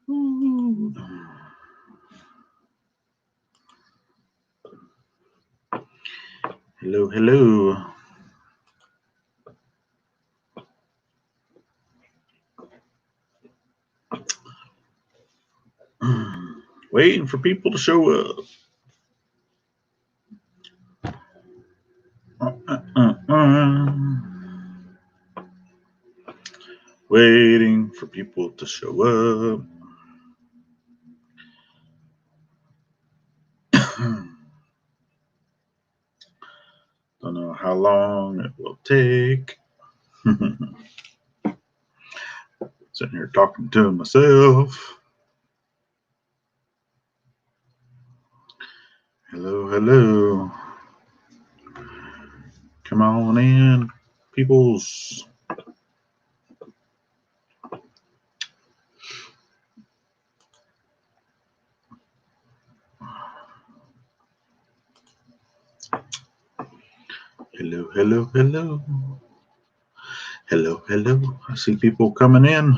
Hello, hello. Waiting for people to show up. Waiting for people to show up. Don't know how long it will take. Sitting here talking to myself. Hello, hello. Come on in, peoples. Hello, hello, hello. Hello, hello. I see people coming in.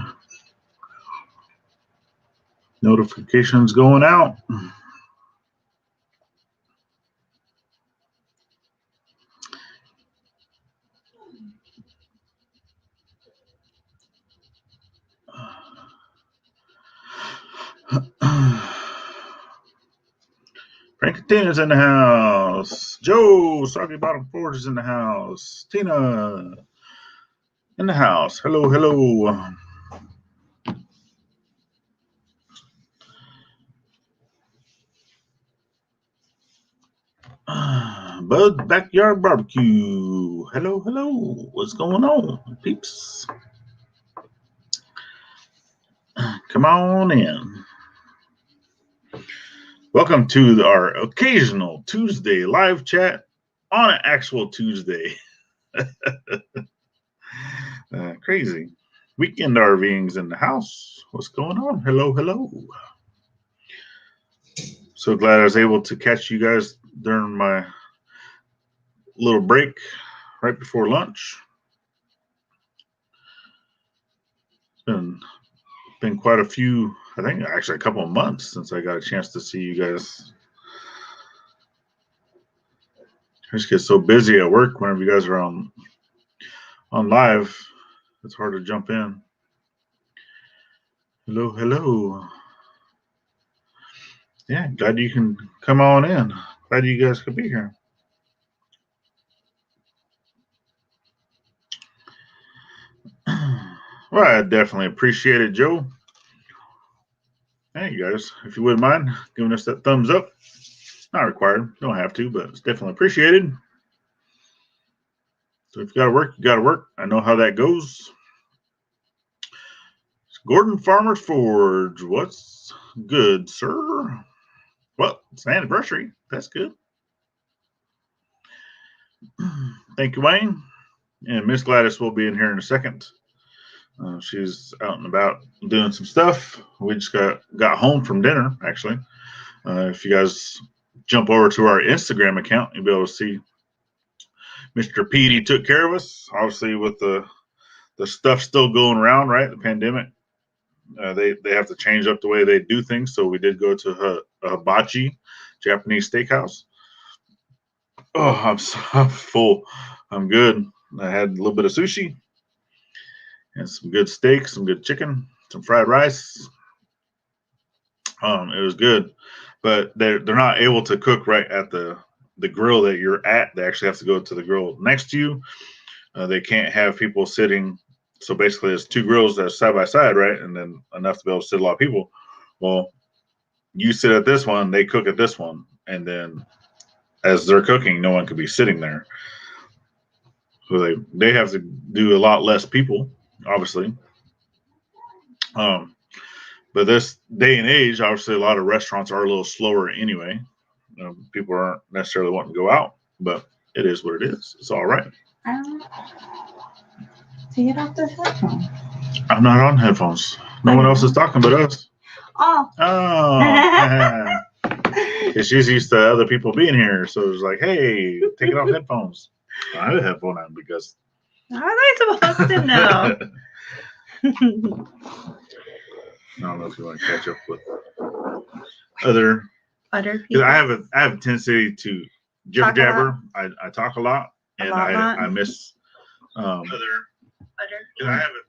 Notifications going out. Frank and Tina's in the house. Joe, Soggy Bottom Forge is in the house. Tina in the house. Hello, hello. Bud's Backyard Barbecue. Hello, hello. What's going on, peeps? Come on in. Welcome to our occasional Tuesday live chat on an actual Tuesday. Crazy. Weekend RVing's in the house. What's going on? Hello, hello. So glad I was able to catch you guys during my little break right before lunch. It's been quite a few, I think actually a couple of months since I got a chance to see you guys. I just get so busy at work whenever you guys are on live. It's hard to jump in. Hello, hello. Yeah, glad you can come on in. Glad you guys could be here. Well, I definitely appreciate it, Joe. Hey, you guys, if you wouldn't mind giving us that thumbs up. Not required. Don't have to, but it's definitely appreciated. So if you got to work, you got to work. I know how that goes. Gordon Farmer's Forge. What's good, sir? Well, it's an anniversary. That's good. Thank you, Wayne. And Miss Gladys will be in here in a second. She's out and about doing some stuff. We just got home from dinner, actually. If you guys jump over to our Instagram account, you'll be able to see Mr. Petey took care of us. Obviously, with the stuff still going around, right? The pandemic. They have to change up the way they do things. So we did go to a hibachi, Japanese steakhouse. Oh, I'm full. I'm good. I had a little bit of sushi and some good steak, some good chicken, some fried rice. It was good, but they're not able to cook right at the grill that you're at. They actually have to go to the grill next to you. They can't have people sitting. So basically, it's two grills that's side by side, right? And then enough to be able to sit a lot of people. Well, you sit at this one, they cook at this one, and then as they're cooking, no one could be sitting there. So they have to do a lot less people, obviously. But this day and age, obviously, a lot of restaurants are a little slower anyway. People aren't necessarily wanting to go out, but it is what it is. It's all right. Take it off the headphones. I'm not on headphones. No one else is talking but us. Oh. Oh. She's used to other people being here, so it's like, hey, take it off headphones. I have a headphone on because. How are they supposed to know? I don't know if you want to catch up with other. Other Because people. I have a tendency to jibber Talk a lot. jabber. I talk a lot, A and lot. I miss other. Other. I have it.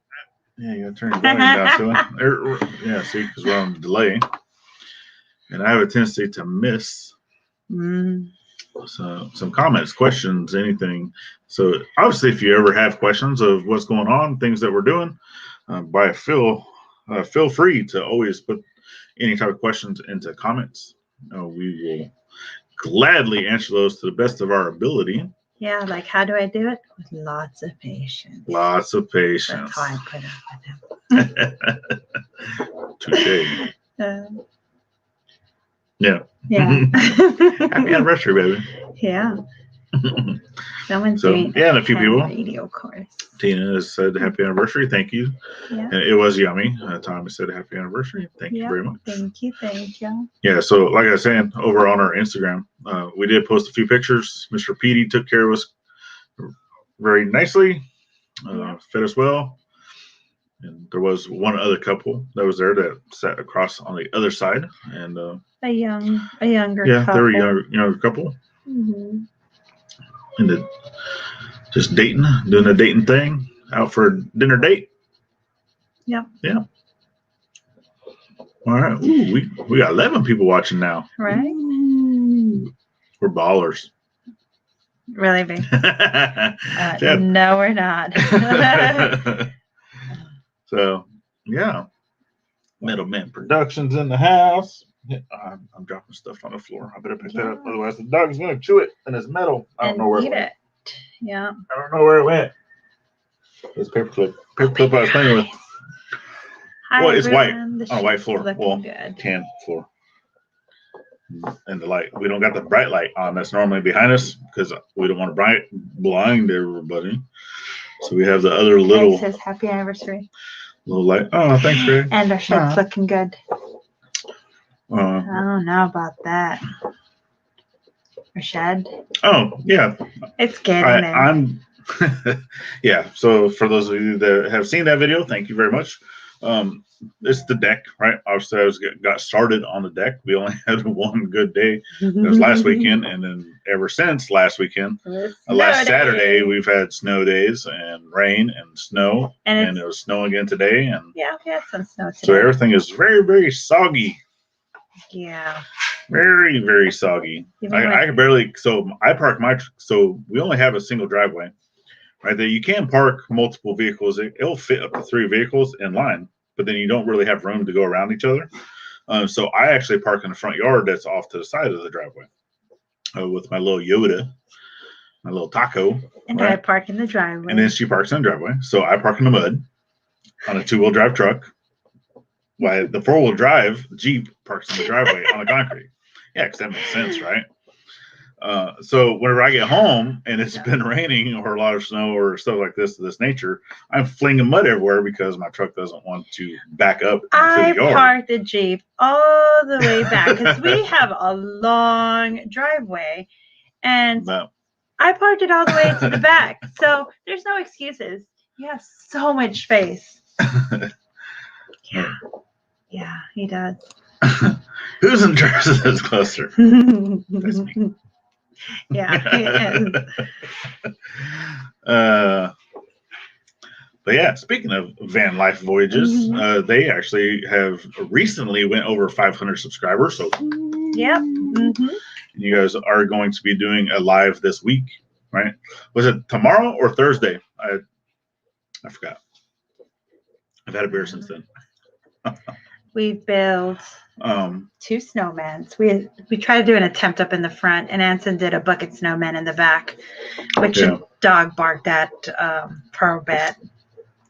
Yeah, you gotta turn your volume down, so yeah, see, because we're on delay, and I have a tendency to miss some comments, questions, anything. So obviously, if you ever have questions of what's going on, things that we're doing, feel free to always put any type of questions into comments. We will gladly answer those to the best of our ability. Yeah, like how do I do it? With lots of patience. Lots of patience. That's how I put up with them. Touche. Yeah. Yeah. Happy anniversary, baby. Yeah. Someone's So, doing yeah, and a few people. radio course. Tina has said happy anniversary. Thank you. Yeah. And it was yummy. Tommy said happy anniversary. Thank you very much. Thank you. Thank you. Yeah. So, like I was saying, over on our Instagram, we did post a few pictures. Mr. Petey took care of us very nicely, fed us well. And there was one other couple that was there that sat across on the other side. And a younger yeah, couple. they were a younger couple. Mm-hmm. And just dating, doing a dating thing, out for a dinner date. Yep. Yeah. All right. Ooh, we got 11 people watching now. Right. Ooh. We're ballers. Really big. Yeah. No, we're not. So, yeah. Metal Man Productions in the house. I'm dropping stuff on the floor. I better pick that up. Otherwise, the dog's going to chew it and it's metal. I don't know where it went. Yeah. I don't know where it went. This paperclip. Paperclip I was playing with. Hi, well, it's everyone. white on a white floor. Well, good. tan floor. And the light. We don't got the bright light on that's normally behind us because we don't want to blind everybody. So we have the other little. It says happy anniversary. Little light. Oh, thanks, Greg. And our shirt's looking good. I don't know about that. Our shed. Oh, yeah. It's getting there. I'm. Yeah. So for those of you that have seen that video, thank you very much. It's the deck, right? Obviously, I got started on the deck. We only had one good day. It was last weekend, and then ever since last weekend, last Saturday, we've had snow days and rain and snow, and it was snowing again today. And yeah, we had some snow today. So everything is very, very soggy. Yeah. Very, very soggy. I can barely. So I park so we only have a single driveway, right? That you can park multiple vehicles. It'll fit up to 3 vehicles in line, but then you don't really have room to go around each other. So I actually park in the front yard that's off to the side of the driveway with my little Yoda, my little taco. And right? I park in the driveway. And then she parks in the driveway. So I park in the mud on a 2-wheel drive truck. Why the 4-wheel drive Jeep parks in the driveway on the concrete. Yeah, because that makes sense, right? So whenever I get home and it's been raining or a lot of snow or stuff like this of this nature, I'm flinging mud everywhere because my truck doesn't want to back up into the yard. I parked the Jeep all the way back because we have a long driveway, and I parked it all the way to the back. So there's no excuses. You have so much space. Yeah, he does. Who's in charge of this cluster? That's me. Yeah. But yeah, speaking of van life voyages, they actually have recently went over 500 subscribers. So yep. You guys are going to be doing a live this week, right? Was it tomorrow or Thursday? I forgot. I've had a beer since then. We built 2 snowmans. We tried to do an attempt up in the front, and Anson did a bucket snowman in the back, which a dog barked at per bit.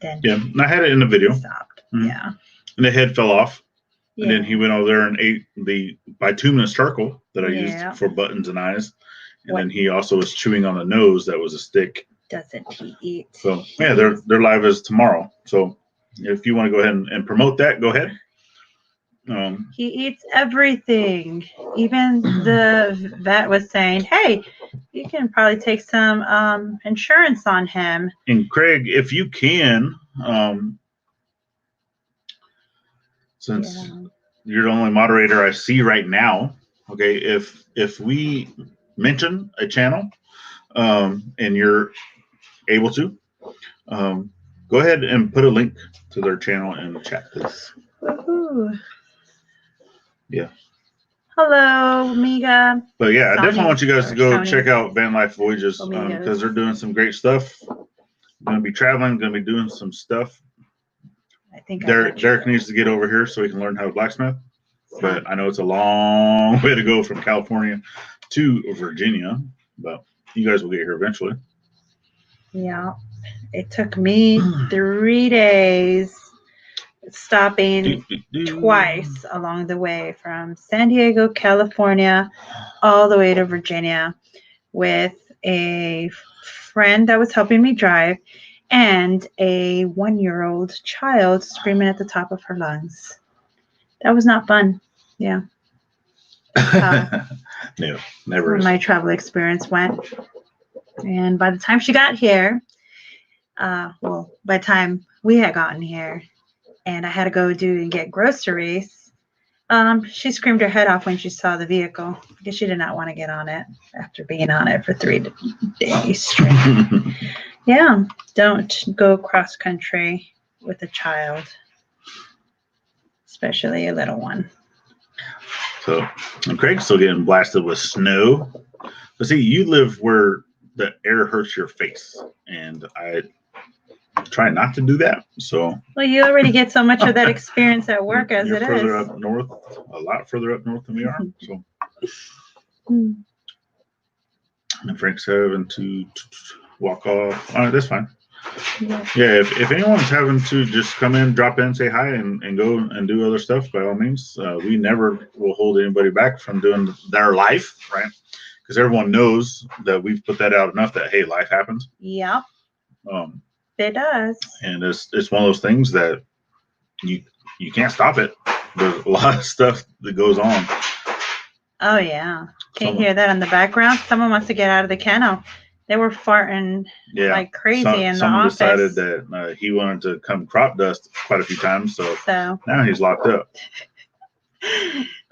Then and I had it in the video. Stopped. Mm-hmm. Yeah. And the head fell off. And then he went over there and ate the bituminous charcoal that I used for buttons and eyes. And then he also was chewing on a nose that was a stick. Doesn't he eat? So yeah, their live is tomorrow. So if you want to go ahead and promote that, go ahead. He eats everything. Even the vet was saying, hey, you can probably take some insurance on him. And Craig, if you can since you're the only moderator I see right now. Okay, if we mention a channel, and you're able to, go ahead and put a link to their channel in the chat, please. Woo-hoo. Yeah. Hello, Amiga. But yeah, I definitely want you guys to go Sony. check out Van Life Voyages, because they're doing some great stuff. Going to be traveling, going to be doing some stuff. I think Derek needs to get over here so he can learn how to blacksmith. But I know it's a long way to go from California to Virginia, but you guys will get here eventually. Yeah, it took me 3 days, stopping twice along the way from San Diego, California, all the way to Virginia, with a friend that was helping me drive and a 1-year-old child screaming at the top of her lungs. That was not fun. Yeah. No, never. Where my travel experience went. And by the time she got here, by the time we had gotten here and I had to go and get groceries, she screamed her head off when she saw the vehicle because she did not want to get on it after being on it for 3 days straight. Yeah, don't go cross country with a child, especially a little one. So, and Craig's still getting blasted with snow. But see, you live where the air hurts your face, and I try not to do that. So, well, you already get so much of that experience at work as you're it further is. up north, a lot further up north than we are. So, and Frank's having to walk off. All right, that's fine. Yeah, if anyone's having to just come in, drop in, say hi, and go and do other stuff, by all means, we never will hold anybody back from doing their life, right? Because everyone knows that we've put that out enough that, hey, life happens. Yep. It does. And it's one of those things that you can't stop it. There's a lot of stuff that goes on. Oh, yeah. Can you hear that in the background? Someone wants to get out of the kennel. They were farting like crazy in the office. Someone decided that he wanted to come crop dust quite a few times, so now he's locked up.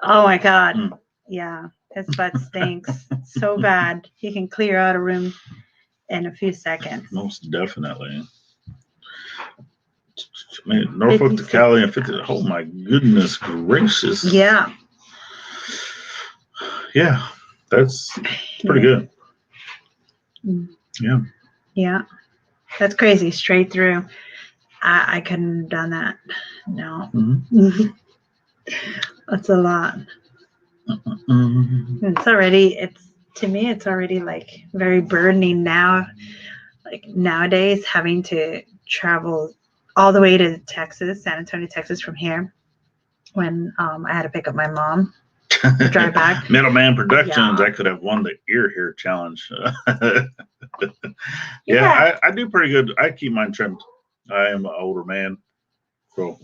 Oh, my God. Yeah, his butt stinks so bad. He can clear out a room in a few seconds. Most definitely. Man, Norfolk to Cali and 50. Oh, my goodness gracious. Yeah. Yeah, that's pretty good. Yeah. Yeah. That's crazy. Straight through. I couldn't have done that. No. Mm-hmm. That's a lot. To me, it's already like very burdening now. Like nowadays, having to travel all the way to Texas, San Antonio, Texas from here, when I had to pick up my mom. Drive back. Middleman Productions. Yeah. I could have won the ear hair challenge. Yeah, I do pretty good. I keep mine trimmed. I am an older man, so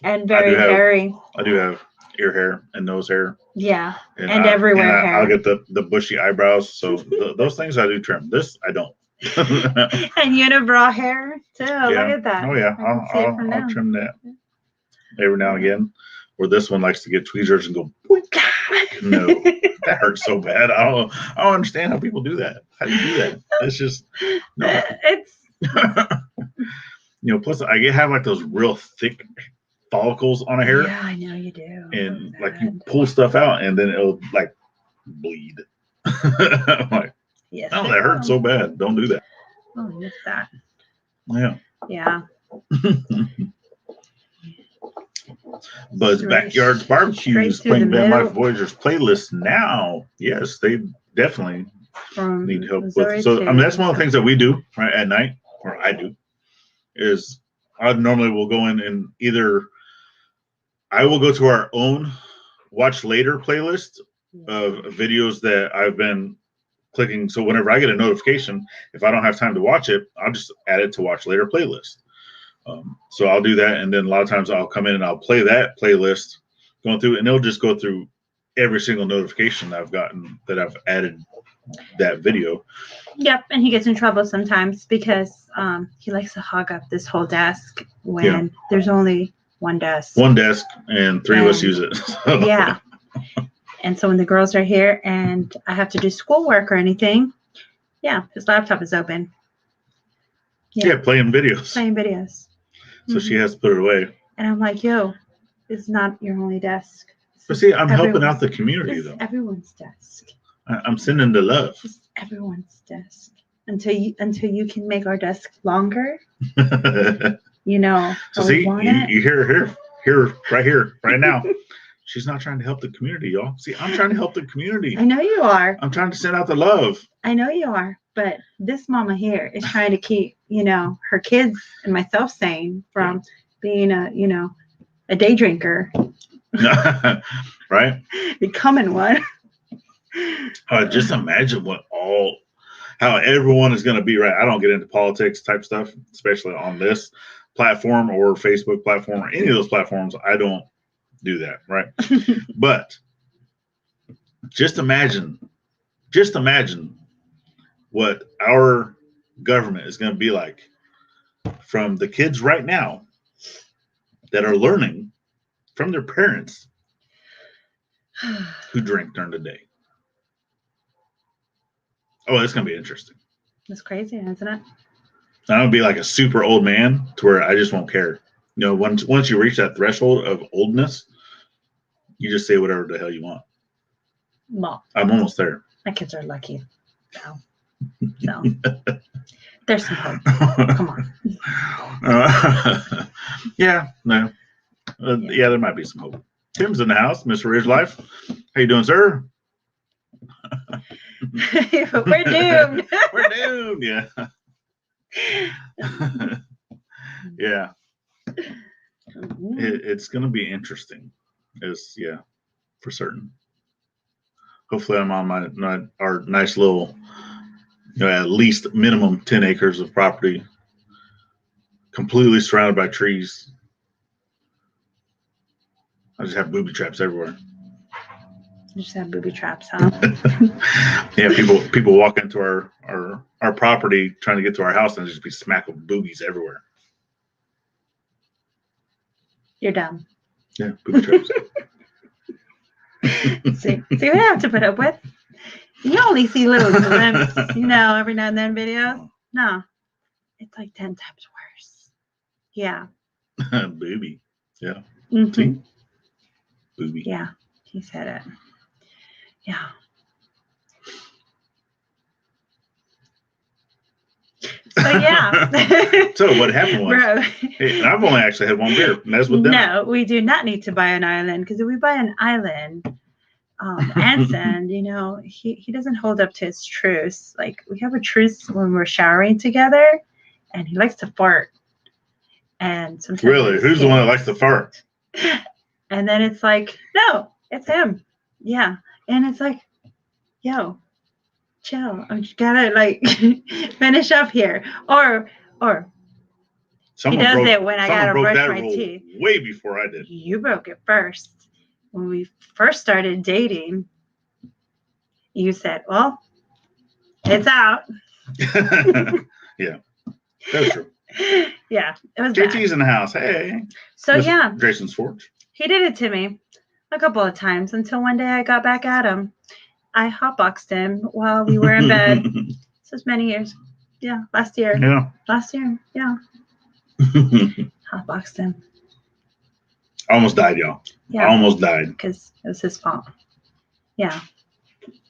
and very hairy. I do have ear hair and nose hair. Yeah, and everywhere hair. I'll get the bushy eyebrows. So those things I do trim. This I don't. And unibrow hair too. Yeah. Look at that. Oh yeah, I'll trim that every now and again. Where this one likes to get tweezers and go. No, that hurts so bad. I don't understand how people do that. How do you do that? It's just no. It's plus I have like those real thick follicles on a hair. Yeah, I know you do. And like you pull stuff out and then it'll like bleed. I'm like, yes, oh, that hurts so bad. Don't do that. Oh, I miss that. Yeah. Yeah. Buzz Backyard Barbecues playing Van Life Voyagers playlist now. Yes, they definitely need help with. So I mean, that's one of the things that we do right at night, or I do, is I normally will go in and either I will go to our own watch later playlist of videos that I've been clicking. So whenever I get a notification, if I don't have time to watch it, I'll just add it to watch later playlist. So I'll do that, and then a lot of times I'll come in and I'll play that playlist going through, and it'll just go through every single notification that I've gotten that I've added that video. Yep, and he gets in trouble sometimes because he likes to hog up this whole desk when there's only one desk. One desk, and three of us use it. So. Yeah. And so when the girls are here and I have to do schoolwork or anything, yeah, his laptop is open. Yeah, playing videos. Playing videos. So she has to put it away. And I'm like, yo, it's not your only desk. But see, I'm helping out the community, though. Everyone's desk. I'm sending the love. It's everyone's desk. Until you can make our desk longer. You know. So see, you hear right here, right now. She's not trying to help the community, y'all. See, I'm trying to help the community. I know you are. I'm trying to send out the love. I know you are. But this mama here is trying to keep, her kids and myself sane from being a day drinker. Right? Becoming one. Just imagine how everyone is going to be, right? I don't get into politics type stuff, especially on this platform or Facebook platform or any of those platforms. I don't do that, right? But just imagine what our government is going to be like from the kids right now that are learning from their parents who drink during the day. Oh, it's going to be interesting. It's crazy, isn't it? I'm going to be like a super old man to where I just won't care. Once you reach that threshold of oldness, you just say whatever the hell you want. Well, I'm almost there. My kids are lucky. No. There's some hope. Come on. Yeah, no. Yeah, there might be some hope. Tim's in the house, Mr. Ridge Life. How you doing, sir? We're doomed. We're doomed, yeah. Yeah. It's going to be interesting. For certain. Hopefully I'm on our nice little, at least minimum 10 acres of property, completely surrounded by trees. I just have booby traps everywhere. You just have booby traps, huh? Yeah, people walk into our property trying to get to our house and just be smacked with boobies everywhere. You're dumb. Yeah, booby traps. See what I have to put up with? You only see little glimpses, every now and then videos. No, it's like 10 times worse. Yeah. Booby. Yeah. Mm-hmm. See? Booby. Yeah, he said it. Yeah. So yeah. So what happened was, hey, I've only actually had one beer, and that's with them. No, we do not need to buy an island, because if we buy an island, Anson, he doesn't hold up to his truce. Like, we have a truce when we're showering together, and he likes to fart. And sometimes really, who's the one that likes to fart? And then it's like, no, it's him. Yeah, and it's like, yo, chill. I just gotta finish up here, or. Someone he does it when I gotta brush my teeth. Way before I did. You broke it first. When we first started dating, you said, well, it's out. Yeah, that's true. Yeah, it was JT's in the house. Hey. So yeah. Jason's Forge. He did it to me a couple of times until one day I got back at him. I hotboxed him while we were in bed. This was many years. Yeah, last year. Yeah. Last year, yeah. Hotboxed him. Almost died, y'all. Yeah. Almost died. Because it was his fault. Yeah.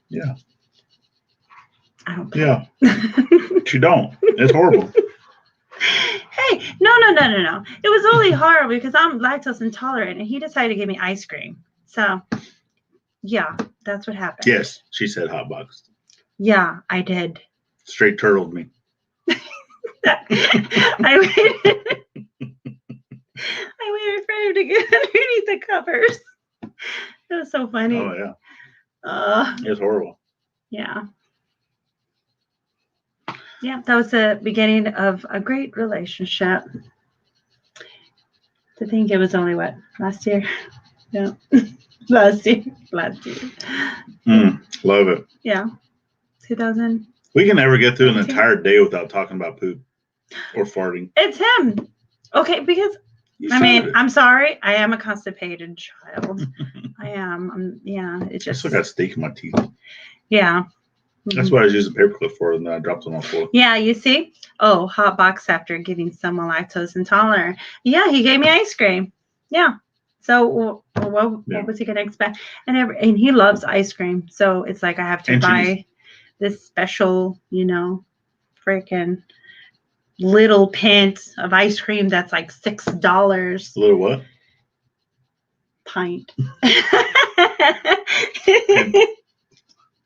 Yeah. I don't. Yeah. You don't. It's horrible. Hey, no. It was only horrible because I'm lactose intolerant, and he decided to give me ice cream. So, yeah, that's what happened. Yes, she said hotboxed. Yeah, I did. Straight turtled me. I waited for him to get underneath the covers. It was so funny. Oh yeah. It was horrible. Yeah. Yeah, that was the beginning of a great relationship. To think it was only last year? Yeah. Last year. Love it. Yeah. 2000. We can never get through an entire day without talking about poop or farting. It's him. Okay, because I mean, I'm sorry. I am a constipated child. I am. Yeah, it I just. still got steak in my teeth. Yeah. That's what I was using paperclip for, and then I dropped them on the floor. Yeah, you see? Oh, hot box after giving someone lactose intolerant. Yeah, he gave me ice cream. Yeah. So what was he going to expect? And he loves ice cream. So it's like I have to buy this special, freaking little pint of ice cream that's like $6. A little what? Pint.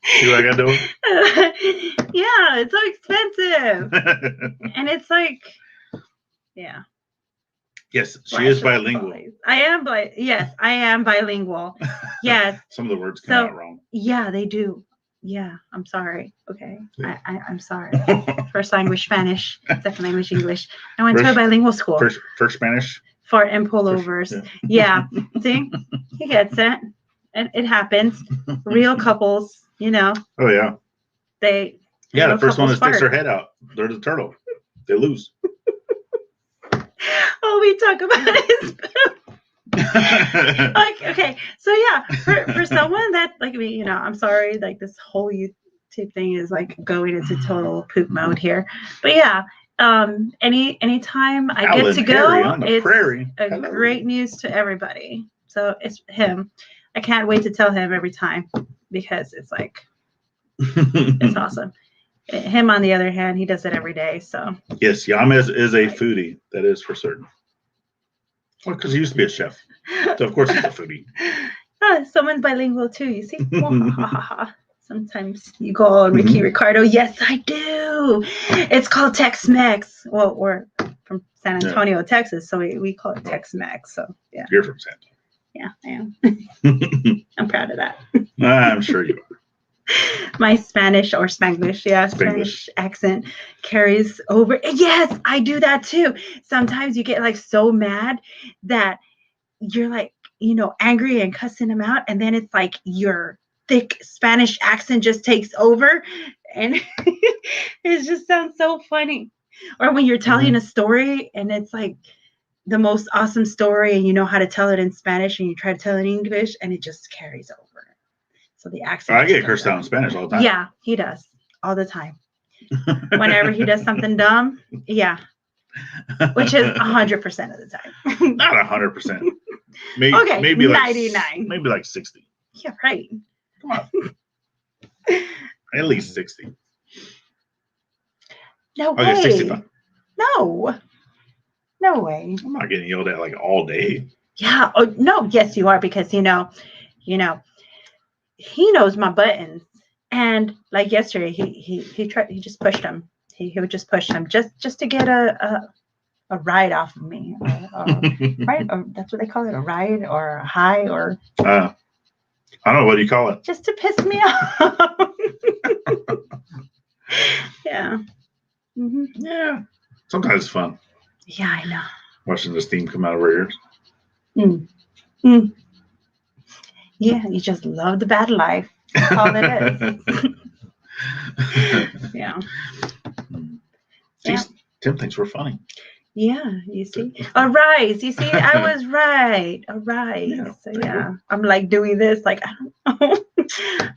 See what I got doing? Yeah, it's so expensive. And it's like, yeah. Yes, she is bilingual. Yes, I am bilingual. Yes. Some of the words come out wrong. Yeah, they do. Yeah, I'm sorry. Okay. Yeah. I'm sorry. First language Spanish, second language English. I went to a bilingual school. First Spanish? And pullovers. Yeah. See? He gets it. It happens. Real couples, Oh, yeah. The first one that sticks their head out, they're the turtle. They lose. Oh, we talk about his like, okay. So yeah, for someone that like me, I'm sorry, like this whole YouTube thing is like going into total poop mode here. But yeah, anytime I get to go, it's great news to everybody. So it's him. I can't wait to tell him every time because it's like it's awesome. Him, on the other hand, he does it every day. So yes, Yamez is a foodie. That is for certain. Well, because he used to be a chef, so of course he's a foodie. Someone's bilingual too. You see, sometimes you go on Ricky Ricardo. Yes, I do. It's called Tex-Mex. Well, we're from San Antonio, Texas, so we call it Tex-Mex. So yeah, you're from San Antonio. Yeah, I am. I'm proud of that. I'm sure you are. My Spanish or Spanglish, Spanish accent carries over. Yes, I do that too. Sometimes you get like so mad that you're like, angry and cussing them out. And then it's like your thick Spanish accent just takes over. And it just sounds so funny. Or when you're telling a story and it's like the most awesome story and you know how to tell it in Spanish and you try to tell it in English and it just carries over. So the accent. I get cursed out in Spanish all the time. Yeah, he does all the time. Whenever he does something dumb, yeah, which is 100% of the time. Not 100%. Maybe 99. Like, maybe like 60. Yeah, right. Come on. At least 60. No way. Okay, 65. No way. I'm not getting yelled at like all day. Yeah. Oh no. Yes, you are because he knows my buttons. And like yesterday, he just pushed him. He would just push him just to get a ride off of me. Right? Or that's what they call it, a ride or a high or. I don't know. What do you call it? Just to piss me off. Yeah. Mm-hmm. Yeah. Sometimes it's fun. Yeah, I know. Watching the steam come out of our ears. Yeah, you just love the bad life. That's all it is. Yeah. Tim thinks we're funny. Yeah, you see. Arise. You see, I was right. Arise. Yeah, so yeah. I'm like doing this, like, I don't know.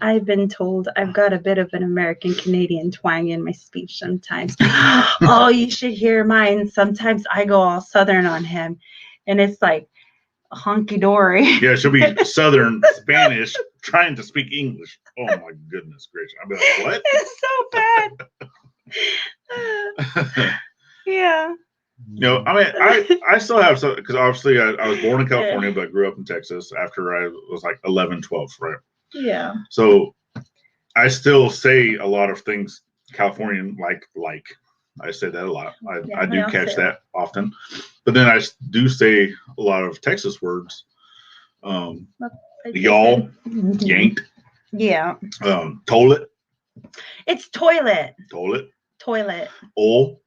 I've been told I've got a bit of an American Canadian twang in my speech sometimes. Oh, you should hear mine. Sometimes I go all Southern on him. And it's like honky dory. Yeah, she'll be Southern Spanish trying to speak English. Oh my goodness gracious. I'll be like, what? It's so bad. Yeah. I mean, I still have some, because obviously I was born in California, but grew up in Texas after I was like 11, 12, right? Yeah. So I still say a lot of things Californian like. I say that a lot. I do catch that often. But then I do say a lot of Texas words. Y'all, yanked. Yeah. Toilet. It's toilet. Toilet. Toilet. Oil.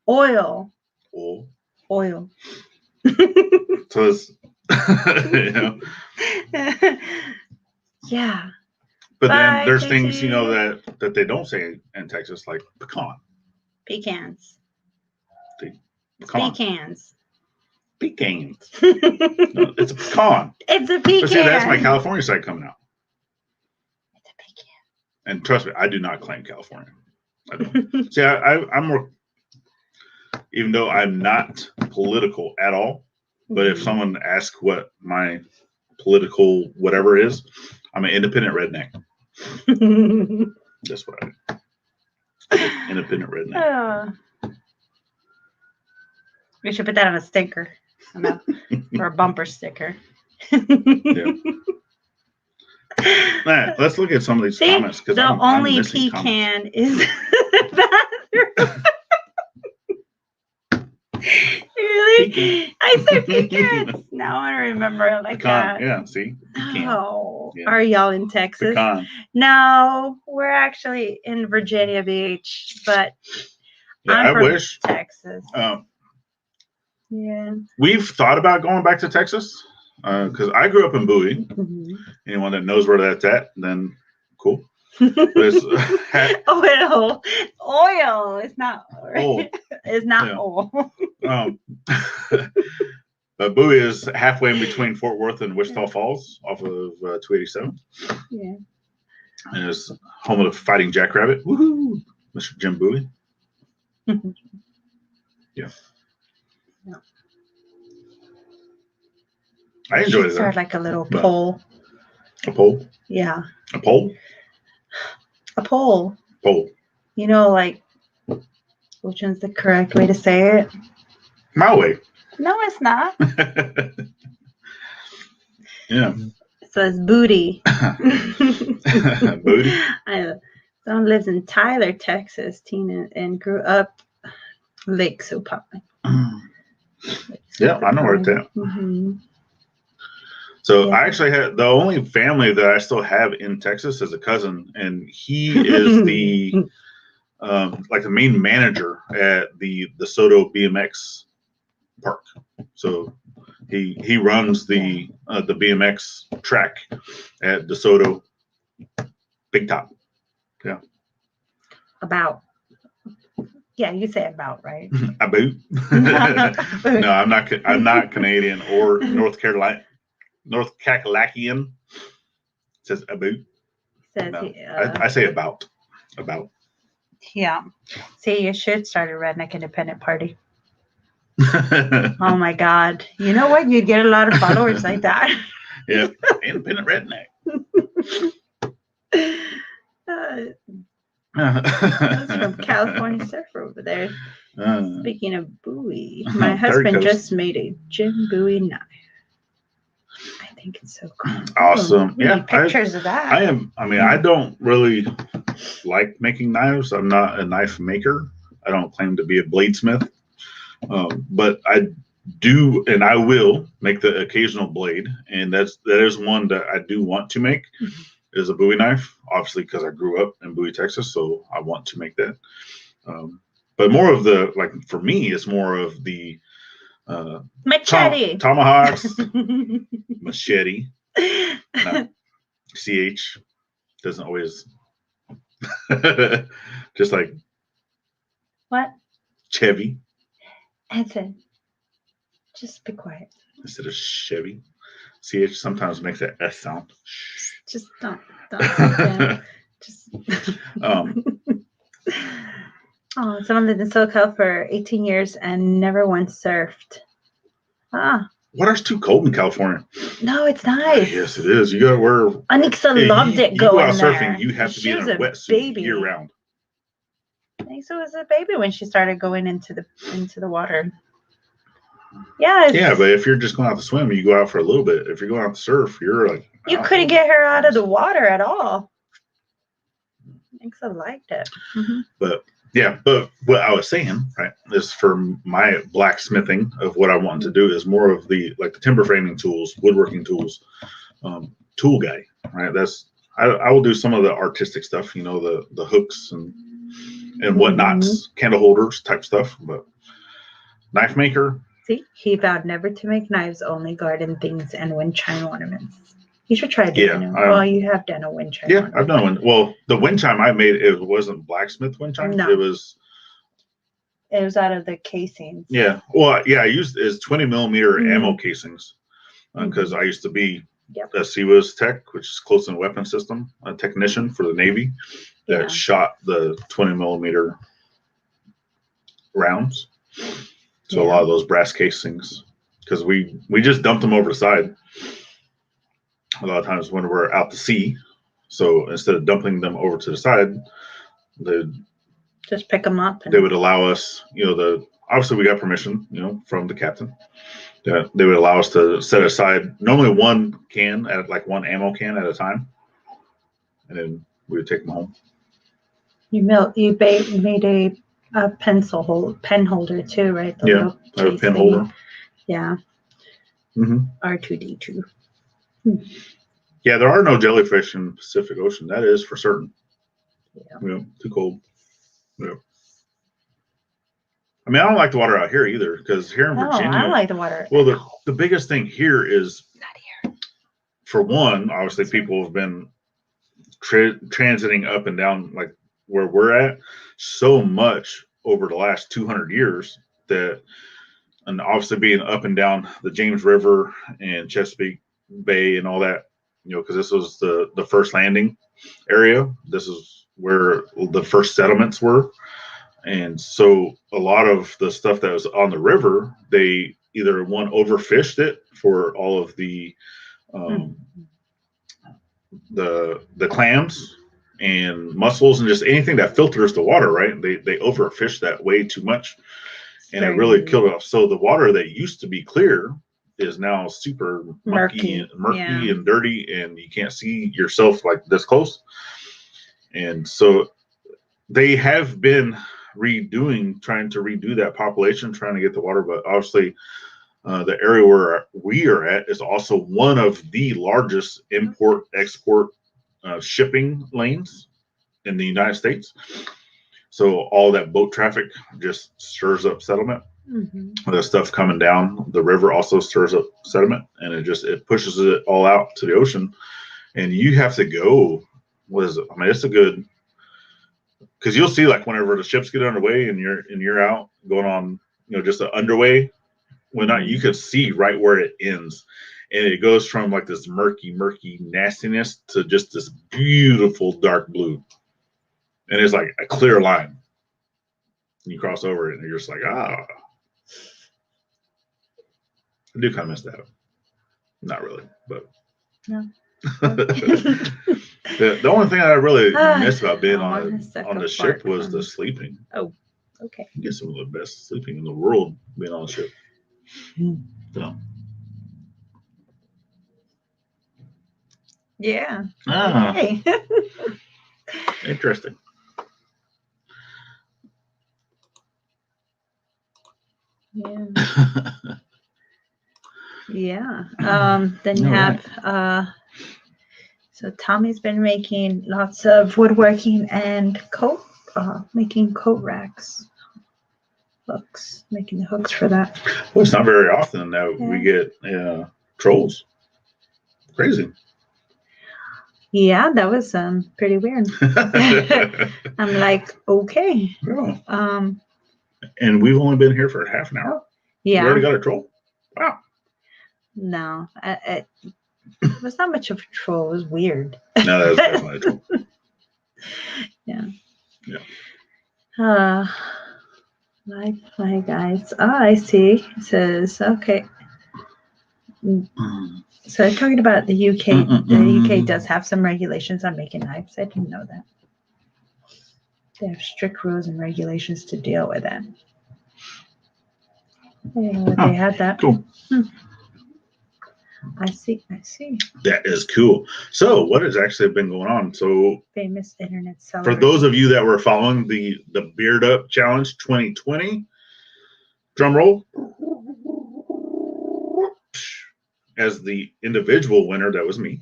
Oil. Oil. Oil. So it's, Yeah. But then there's things, that they don't say in Texas, like pecan. Pecans. Pecan. Pecans. Pecans. No, it's a pecan. It's a pecan. But see, that's my California side coming out. It's a pecan. And trust me, I do not claim California. I don't. See, I'm more, even though I'm not political at all, but if someone asks what my political whatever is, I'm an independent redneck. That's what I am. Independent redneck. We should put that on a sticker. Or a bumper sticker. Yeah. Right, let's look at some of these comments. The only pecan is the bathroom. Really? Pecan. I said pecans. Now I remember like pecan. that. Yeah, see? Pecan. Oh, yeah. Are y'all in Texas? Pecan. No, we're actually in Virginia Beach, but I wish Texas. Yeah. We've thought about going back to Texas because I grew up in Bowie. Mm-hmm. Anyone that knows where that's at, then cool. Oil. It's not oil. It's not oil. But Bowie is halfway in between Fort Worth and Wichita Falls off of 287. Yeah. And it's home of the Fighting Jackrabbit. Woohoo! Mr. Jim Bowie. Yeah. I enjoyed it. Start like a little pole. A pole? Yeah. A pole? A pole. Pole. You know, like, which one's the correct way to say it? My way. No, it's not. Yeah. It says booty. Booty? Someone lives in Tyler, Texas, Tina, and grew up Lake Supine. Yeah, I know where it's at. Mm-hmm. So I actually had the only family that I still have in Texas is a cousin, and he is the like the main manager at the DeSoto BMX park. So he runs the BMX track at DeSoto Big Top. Yeah. About. Yeah, you say about, right? About. No, I'm not Canadian or North Carolinian. It says about. Says no, I say about. About. Yeah. See, you should start a redneck independent party. Oh my God. You know what? You'd get a lot of followers like that. Yeah. Independent redneck. That's from California Surfer over there. Speaking of Bowie, my husband just made a Jim Bowie knife. I think it's so cool. Awesome. Yeah. Pictures of that. I don't really like making knives. I'm not a knife maker. I don't claim to be a bladesmith. But I do, and I will make the occasional blade. And that is one that I do want to make. Mm-hmm. Is a Bowie knife, obviously, because I grew up in Bowie, Texas, so I want to make that. But more of the, like, for me, it's more of the machete, tomahawks, machete. CH doesn't always just like what? Chevy. Anson, just be quiet. Instead of Chevy. CH sometimes makes that S sound. Just don't. Just. Oh, someone lived in SoCal for 18 years and never once surfed. Water's too cold in California. No, it's nice. Yes, it is. You gotta wear. Aniksa loved it going there. You go out surfing, you have to be in a wetsuit year round. Aniksa was a baby when she started going into the water. Yeah. Yeah, but if you're just going out to swim, you go out for a little bit. If you're going out to surf, you're like. You couldn't get her out of the water at all. Aniksa liked it. Mm-hmm. But what I was saying, right, is for my blacksmithing of what I want to do is more of the timber framing tools, woodworking tools, tool guy, right? I will do some of the artistic stuff, the hooks and whatnots, mm-hmm. candle holders type stuff, but knife maker. See, he vowed never to make knives, only garden things and wind chime ornaments. You should try doing it. Well, you have done a wind chime. Yeah, I've done one. Well, the wind chime I made, it wasn't blacksmith wind chime. No. It was It was out of the casings. Yeah. Well, yeah, I used is 20 millimeter ammo casings because I used to be a CWIS tech, which is close in weapon system, a technician for the Navy that shot the 20 millimeter rounds. So a lot of those brass casings, because we just dumped them over the side a lot of times when we're out to sea. So instead of dumping them over to the side, they just pick them up. They would allow us, obviously we got permission, from the captain. That they would allow us to set aside normally one ammo can at a time, and then we would take them home. You made a pen holder too, right? I have a pen holder. Yeah. Mm-hmm. R2D2. Yeah, there are no jellyfish in the Pacific Ocean. That is for certain. Yeah. Too cold. Yeah. I mean, I don't like the water out here either, because here in Virginia, I don't like the water. Well, the biggest thing here is, not here. For one, obviously people have been transiting up and down like where we're at so much over the last 200 years and obviously being up and down the James River and Chesapeake Bay and all that, because this was the first landing area. This is where the first settlements were. And so a lot of the stuff that was on the river, they either overfished it for all of the clams and mussels and just anything that filters the water, right? They overfished that way too much, and it really killed it off. So the water that used to be clear is now super murky and dirty, and you can't see yourself like this close. And so they have been trying to redo that population, trying to get the water, but obviously the area where we are at is also one of the largest import-export shipping lanes in the United States. So all that boat traffic just stirs up settlement. Mm-hmm. The stuff coming down the river also stirs up sediment, and it pushes it all out to the ocean. And you have to go. It's a good. Because you'll see, like, whenever the ships get underway and you're out going on, just an underway, you can see right where it ends, and it goes from like this murky nastiness to just this beautiful dark blue, and it's like a clear line. And you cross over it, and you're just like, I do kind of miss that. Not really, but no. The only thing I really missed about being on the ship was the sleeping. Oh, okay. You get some of the best sleeping in the world being on the ship. So. Yeah. Okay. Interesting. Yeah. Yeah. Then you have so Tommy's been making lots of woodworking and making coat racks, hooks, making the hooks for that. Well, it's not very often that we get trolls. Crazy. Yeah, that was pretty weird. I'm like, okay. Yeah. And we've only been here for half an hour. Yeah. We already got a troll. Wow. No, it was not much of a troll. It was weird. No, that was definitely a troll. Yeah. Yeah. My guys. Oh, I see. It says, okay. So talking about the UK, the UK does have some regulations on making knives. I didn't know that. They have strict rules and regulations to deal with it. They had that. Cool. I see. That is cool. So what has actually been going on? So famous internet seller. For those of you that were following the Beard Up Challenge 2020, drum roll. As the individual winner, that was me.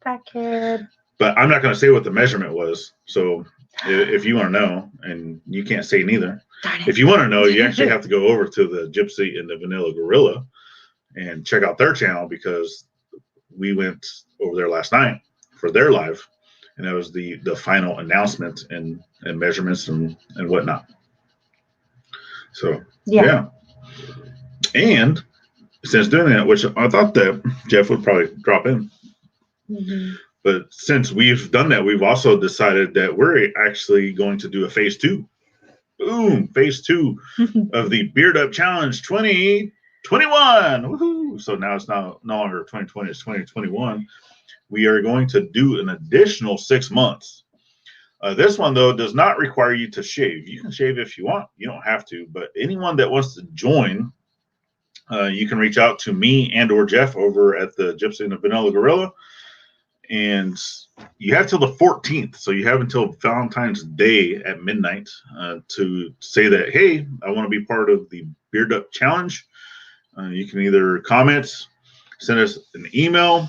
Fat kid. But I'm not going to say what the measurement was. So if you want to know, and you can't say neither, if you want to know, you actually have to go over to the Gypsy and the Vanilla Gorilla and check out their channel, because we went over there last night for their live, and that was the final announcement and measurements and whatnot. So yeah. And since doing that, which I thought that Jeff would probably drop in. Mm-hmm. But since we've done that, we've also decided that we're actually going to do a phase 2. Boom, phase 2 of the Beard Up Challenge 2021. Woohoo! So now it's no longer 2020, it's 2021. We are going to do an additional 6 months. This one, though, does not require you to shave. You can shave if you want. You don't have to. But anyone that wants to join, you can reach out to me and or Jeff over at the Gypsy and the Vanilla Gorilla. And you have till the 14th. So you have until Valentine's Day at midnight to say that, hey, I want to be part of the Beard Up Challenge. You can either comment, send us an email,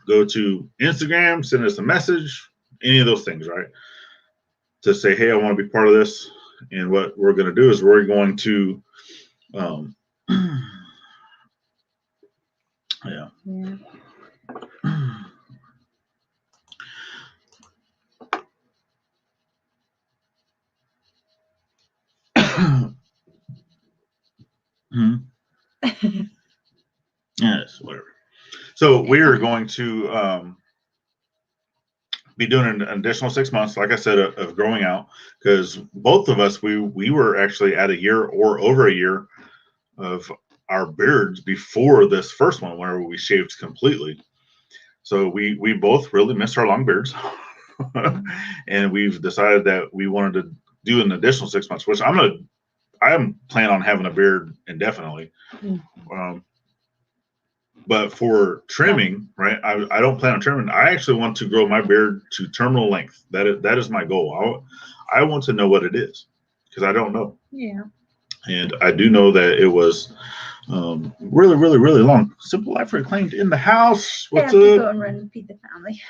go to Instagram, send us a message, any of those things, right? To say, hey, I want to be part of this. And what we're going to do is we're going to, yeah. Yes, whatever. So we are going to be doing an additional 6 months, like I said, of growing out, because both of us, we were actually at a year or over a year of our beards before this first one, where we shaved completely. So we both really missed our long beards, and we've decided that we wanted to do an additional 6 months, which I am planning on having a beard indefinitely. But for trimming, right, I don't plan on trimming. I actually want to grow my beard to terminal length. That is my goal. I want to know what it is, because I don't know. Yeah. And I do know that it was really, really, really long. Simple Life Reclaimed in the house. What's up? Go and run and feed the family.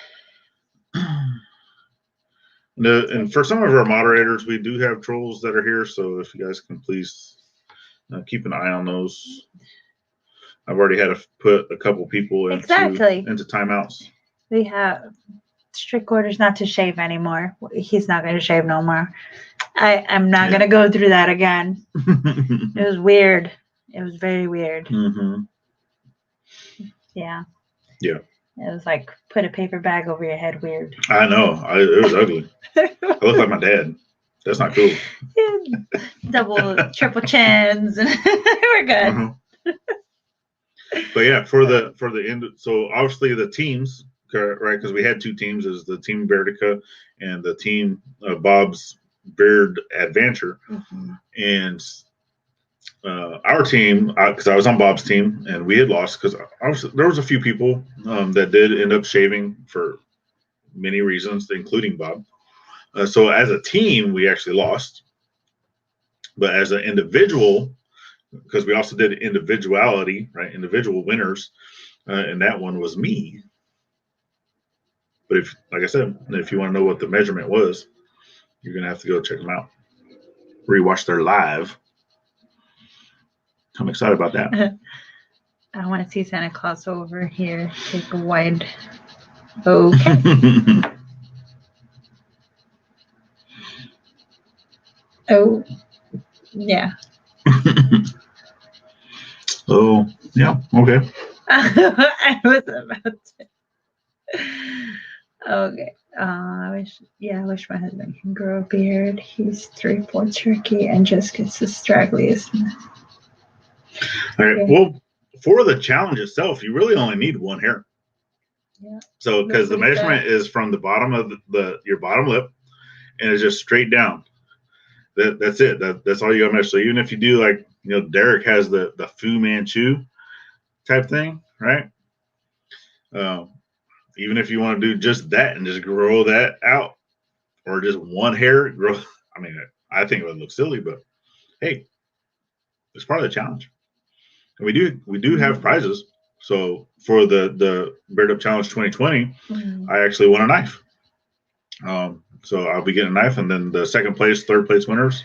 And for some of our moderators, we do have trolls that are here. So if you guys can please keep an eye on those. I've already had to put a couple people into timeouts. We have strict orders not to shave anymore. He's not going to shave no more. I'm not going to go through that again. It was weird. It was very weird. Mm-hmm. Yeah. Yeah. It was like put a paper bag over your head weird. I know. It was ugly. I look like my dad. That's not cool. Double, triple chins. We're good. Uh-huh. But yeah, for the end, so obviously the teams, right? Because we had 2 teams, is the Team Beardica and the Team Bob's Beard Adventure. Mm-hmm. And our team, because I was on Bob's team, and we had lost because there was a few people that did end up shaving for many reasons, including Bob. So as a team, we actually lost. But as an individual, because we also did individuality, right? Individual winners, and that one was me. But if, like I said, if you want to know what the measurement was, you're gonna have to go check them out. Rewatch their live. I'm excited about that. I want to see Santa Claus over here. Take a wide. Okay. Oh, yeah. Oh, yeah. Okay. I was about to. Okay. I wish my husband can grow a beard. He's 3/4 turkey and just gets the straggliest. All right. Okay. Well, for the challenge itself, you really only need 1 hair. Yeah. So, because the measurement is from the bottom of your bottom lip, and it's just straight down. That's it. That's all you got to measure. So even if you do, like, Derek has the Fu Manchu type thing, right? Even if you want to do just that and just grow that out, or just 1 hair grow. I mean, I think it would look silly, but hey, it's part of the challenge. And we do have prizes. So for the Beard Up Challenge 2020, I actually won a knife. So I'll be getting a knife, and then the 2nd place, 3rd place winners,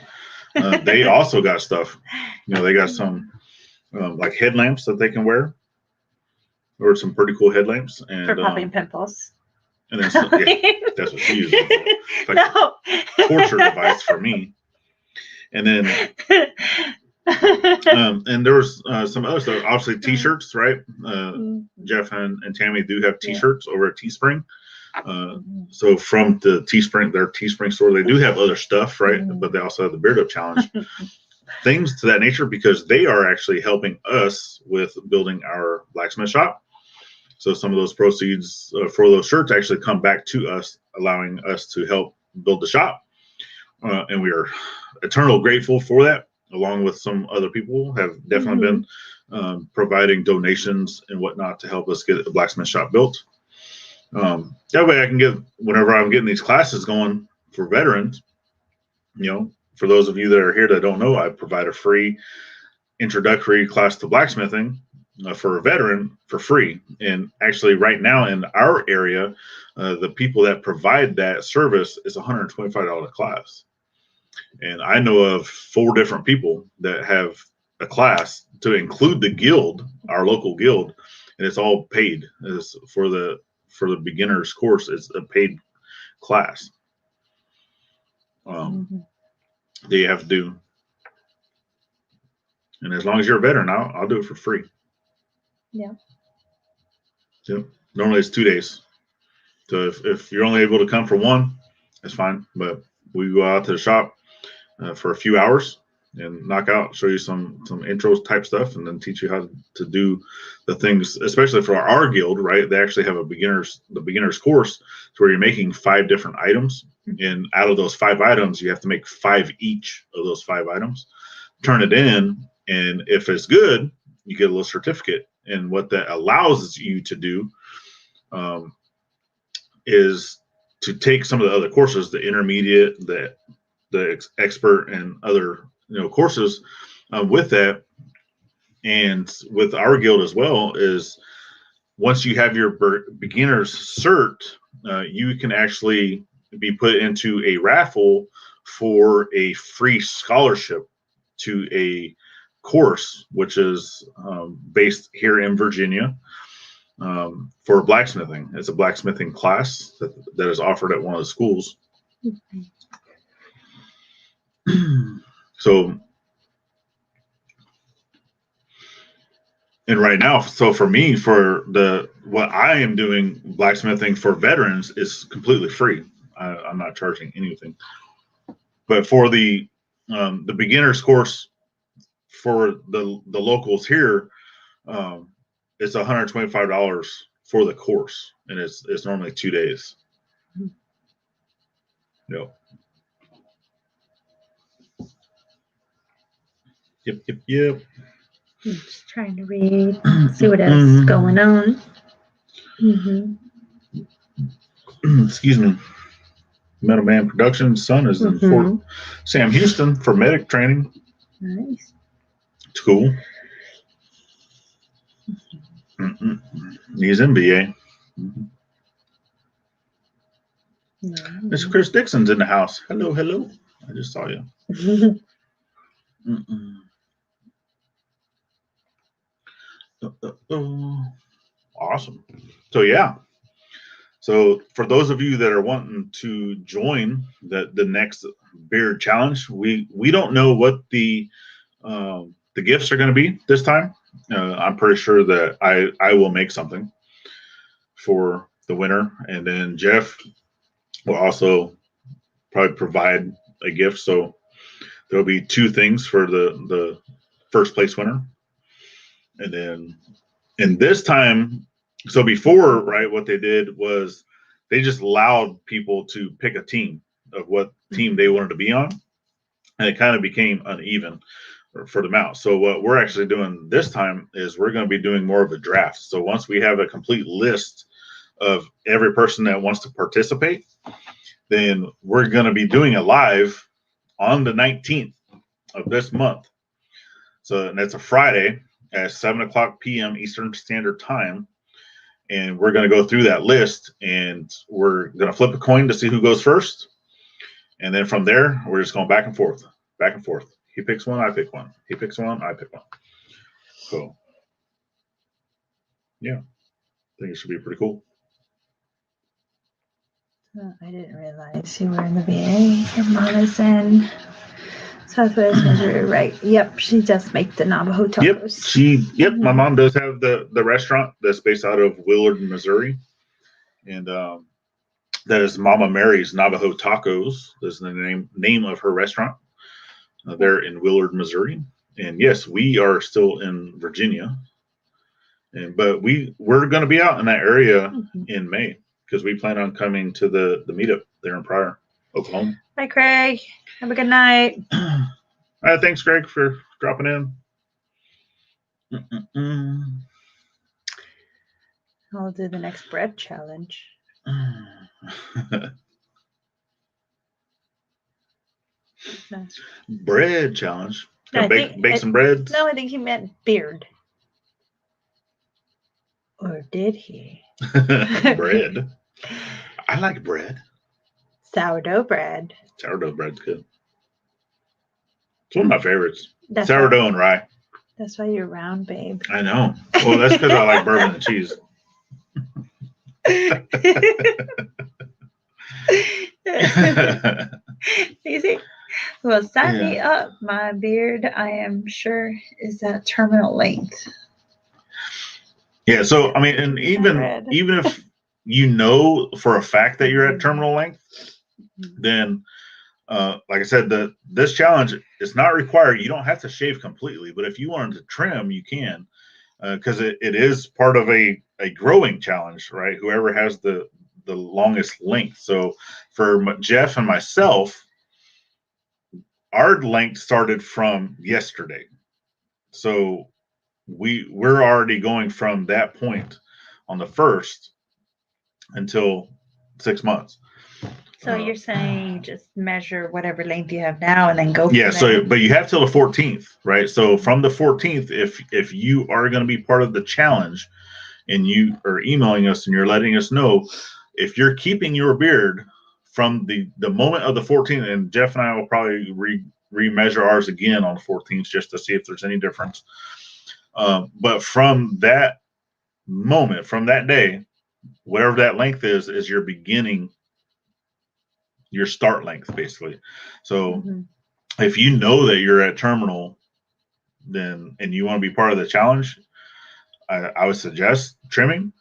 they also got stuff. They got some like headlamps that they can wear, or some pretty cool headlamps, and for popping pimples. And then that's what she uses. Like no. Torture device for me. And then, and there was some other stuff. Obviously, T-shirts, right? Jeff and Tammy do have T-shirts over at Teespring. So from the Teespring, their Teespring store, they do have other stuff, right? But they also have the Beard Up Challenge. Things to that nature, because they are actually helping us with building our blacksmith shop. So some of those proceeds for those shirts actually come back to us, allowing us to help build the shop. And we are eternal grateful for that, along with some other people have definitely been providing donations and whatnot to help us get a blacksmith shop built. That way I can get, whenever I'm getting these classes going for veterans, for those of you that are here that don't know, I provide a free introductory class to blacksmithing for a veteran for free. And actually right now in our area, the people that provide that service is $125 class. And I know of 4 different people that have a class to include the guild, our local guild, and it's all paid. It's for the beginner's course. It's a paid class. That you have to do. And as long as you're a veteran, I'll do it for free. Yeah. Yep. Normally it's 2 days. So if you're only able to come for one, that's fine. But we go out to the shop for a few hours and knock out, show you some intro type stuff, and then teach you how to do the things, especially for our guild, right? They actually have the beginner's course to where you're making 5 different items. And out of those 5 items, you have to make 5 each of those 5 items, turn it in. And if it's good, you get a little certificate. And what that allows you to do is to take some of the other courses, the intermediate, the expert, and other courses with that. And with our guild as well, is once you have your beginner's cert, you can actually be put into a raffle for a free scholarship to a course, which is based here in Virginia for blacksmithing. It's a blacksmithing class that is offered at one of the schools. So, and right now, so for me, for what I am doing blacksmithing for veterans is completely free. I'm not charging anything. But for the beginner's course for the locals here, it's $125 for the course, and it's normally 2 days. Yep. I'm just trying to read, see what else going on. Excuse me. Metal Man Productions' son is in Fort Sam Houston for medic training. Nice. It's cool. He's MBA. Mr. Chris Dixon's in the house. Hello. I just saw you. Awesome. So yeah. So for those of you that are wanting to join the next beard challenge, we don't know what the gifts are going to be this time. I'm pretty sure that I will make something for the winner, and then Jeff will also probably provide a gift. So there'll be 2 things for the first place winner, and then this time. So before, right, what they did was they just allowed people to pick a team of what team they wanted to be on, and it kind of became uneven for them out. So what we're actually doing this time is we're going to be doing more of a draft. So once we have a complete list of every person that wants to participate, then we're going to be doing a live on the 19th of this month. So, and that's a Friday at 7:00 p.m. Eastern Standard Time. And we're going to go through that list, and we're going to flip a coin to see who goes first. And then from there, we're just going back and forth. He picks one, I pick one. He picks one, I pick one. So, yeah, I think it should be pretty cool. I didn't realize you were in the VA. Your mom is in. Southwest Missouri, right? Yep, she does make the Navajo tacos. Yep. My mom does have the restaurant that's based out of Willard, Missouri, and that is Mama Mary's Navajo Tacos. That's the name of her restaurant. There in Willard, Missouri, and yes, we are still in Virginia, but we're going to be out in that area in May because we plan on coming to the meetup there in Pryor, Oklahoma. Bye, Craig. Have a good night. All right, thanks, Greg, for dropping in. I'll do the next bread challenge. Bread challenge. Bake some bread. No, I think he meant beard. Or did he? Bread. I like bread. Sourdough bread. Sourdough bread's good. It's one of my favorites. Sourdough and rye. That's why you're round, babe. I know. Well, that's because I like bourbon and cheese. Easy. Well, sign me up. My beard, I am sure, is at terminal length. Yeah. So I mean, and even if you know for a fact that you're at terminal length, then like I said, this challenge is not required. You don't have to shave completely, but if you wanted to trim, you can, because it is part of a growing challenge, right? Whoever has the longest length. So for Jeff and myself, our length started from yesterday. So we're already going from that point on the 1st until 6 months. So you're saying just measure whatever length you have now and then go from there. But you have till the 14th, right? So from the 14th, if you are going to be part of the challenge and you are emailing us and you're letting us know, if you're keeping your beard from the moment of the 14th, and Jeff and I will probably remeasure ours again on the 14th just to see if there's any difference. But from that moment, from that day, whatever that length is your beginning, your start length, basically. So if you know that you're at terminal, then and you want to be part of the challenge, I would suggest trimming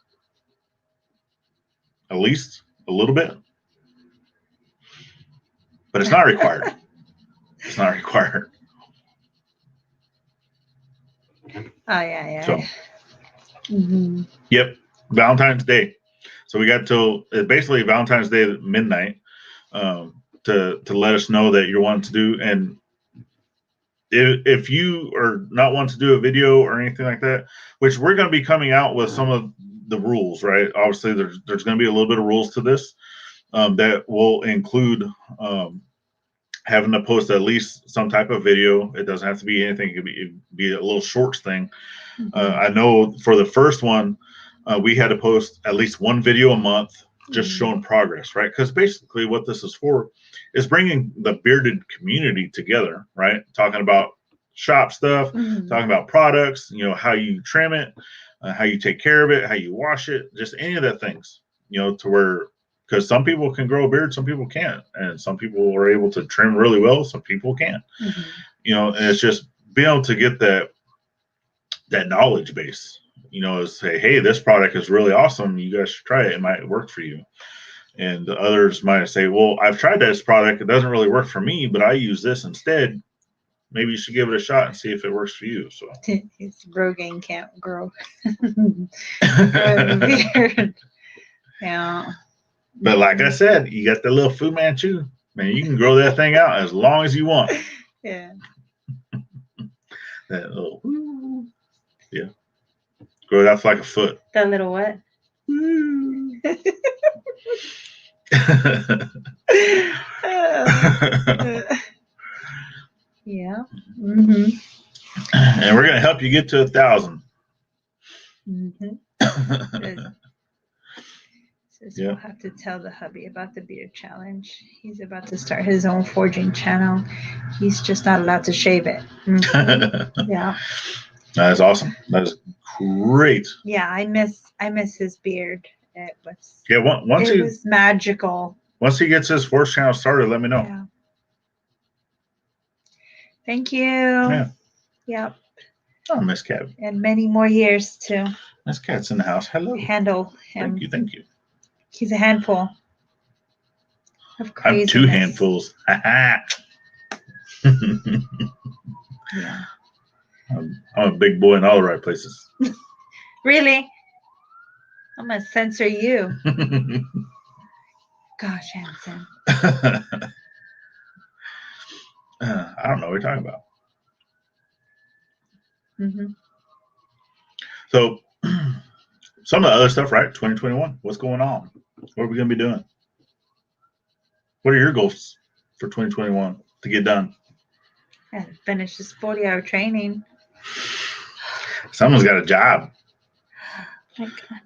at least a little bit, but it's not required. It's not required. Oh yeah. So, yep, Valentine's Day. So we got till basically Valentine's Day at midnight to let us know that you're wanting to do. And if you are not wanting to do a video or anything like that, which we're going to be coming out with some of the rules, right? Obviously, there's going to be a little bit of rules to this that will include having to post at least some type of video. It doesn't have to be anything. It could be a little shorts thing. I know for the first one, we had to post at least one video a month, just showing progress, right? Because basically what this is for is bringing the bearded community together, right? Talking about shop stuff, talking about products, how you trim it, how you take care of it, how you wash it, just any of that things, to where, because some people can grow a beard, some people can't, and some people are able to trim really well, some people can't, and it's just being able to get that knowledge base, say, hey, this product is really awesome. You guys should try it. It might work for you. And the others might say, well, I've tried this product. It doesn't really work for me, but I use this instead. Maybe you should give it a shot and see if it works for you. So Rogaine can't grow a beard. Yeah. But like I said, you got the little Fu Manchu. Man, you can grow that thing out as long as you want. Yeah. That little, yeah. Grow it out for like a foot. That little what? Yeah. And we're going to help you get to 1,000. We'll have to tell the hubby about the beard challenge. He's about to start his own forging channel. He's just not allowed to shave it. Yeah. That is awesome. That is great. Yeah, I miss his beard. It was it was magical. Once he gets his forge channel started, let me know. Yeah. Thank you. Yeah. Yep. Oh, Miss Cat. And many more years to Miss Cat's in the house. Hello. handle him. Thank you. He's a handful of I have 2 craziness. handfuls. Yeah. I'm a big boy in all the right places. Really? I'm gonna censor you. Gosh, Hanson. I don't know what you're talking about. Mm-hmm. So, some of the other stuff, right? 2021. What's going on? What are we going to be doing? What are your goals for 2021 to get done? And finish this 40-hour training. Someone's got a job.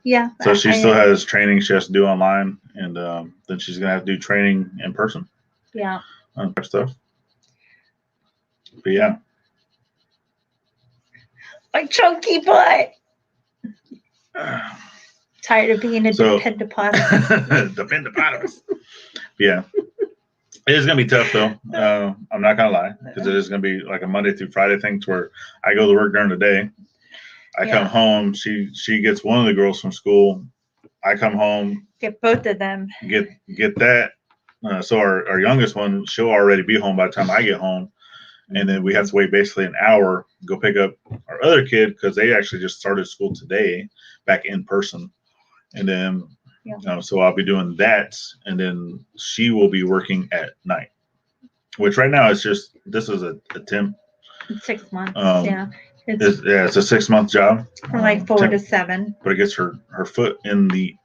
Yeah. So she still has training she has to do online, and then she's going to have to do training in person. Yeah. On stuff. But yeah. My chunky butt. Tired of being a dependopotamus. Dependopotamus. Yeah. It is going to be tough, though. I'm not going to lie, because it is going to be like a Monday through Friday thing to where I go to work during the day. I come home. She gets one of the girls from school. I come home. Get both of them. Get that. So our youngest one, she'll already be home by the time I get home. And then we have to wait basically an hour to go pick up our other kid because they actually just started school today back in person. And then, so I'll be doing that. And then she will be working at night, which right now this is a temp. 6 months. It's a 6-month job. From like 4 to 7. But it gets her foot in the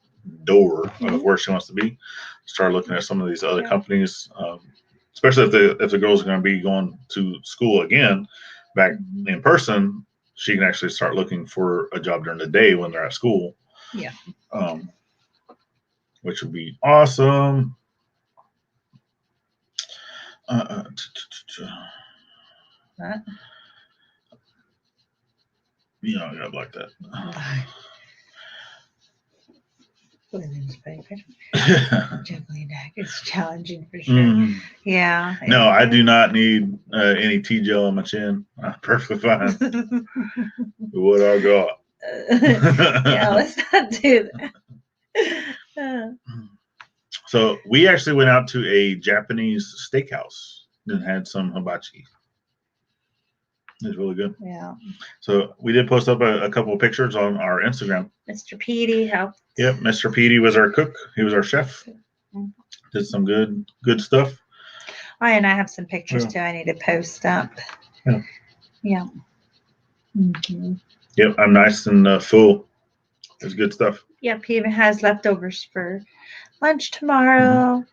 door of where she wants to be. Start looking at some of these other companies. Especially if the girls are going to be going to school again back in person, she can actually start looking for a job during the day when they're at school. Yeah. Which would be awesome. What? You know, I gotta block that. Women's paper. Juggling act is challenging for sure. Yeah. No, I do not need any tea gel on my chin. I'm perfectly fine. What I got. Yeah, let's not do that. So we actually went out to a Japanese steakhouse and had some hibachi. It was really good. Yeah. So we did post up a couple of pictures on our Instagram. Mr. Petey helped. Yep, Mr. Petey was our cook. He was our chef. Did some good stuff. And I have some pictures too. I need to post up. Yeah. Yeah. Mm-hmm. Yep, I'm nice and full. It's good stuff. Yep, he even has leftovers for lunch tomorrow.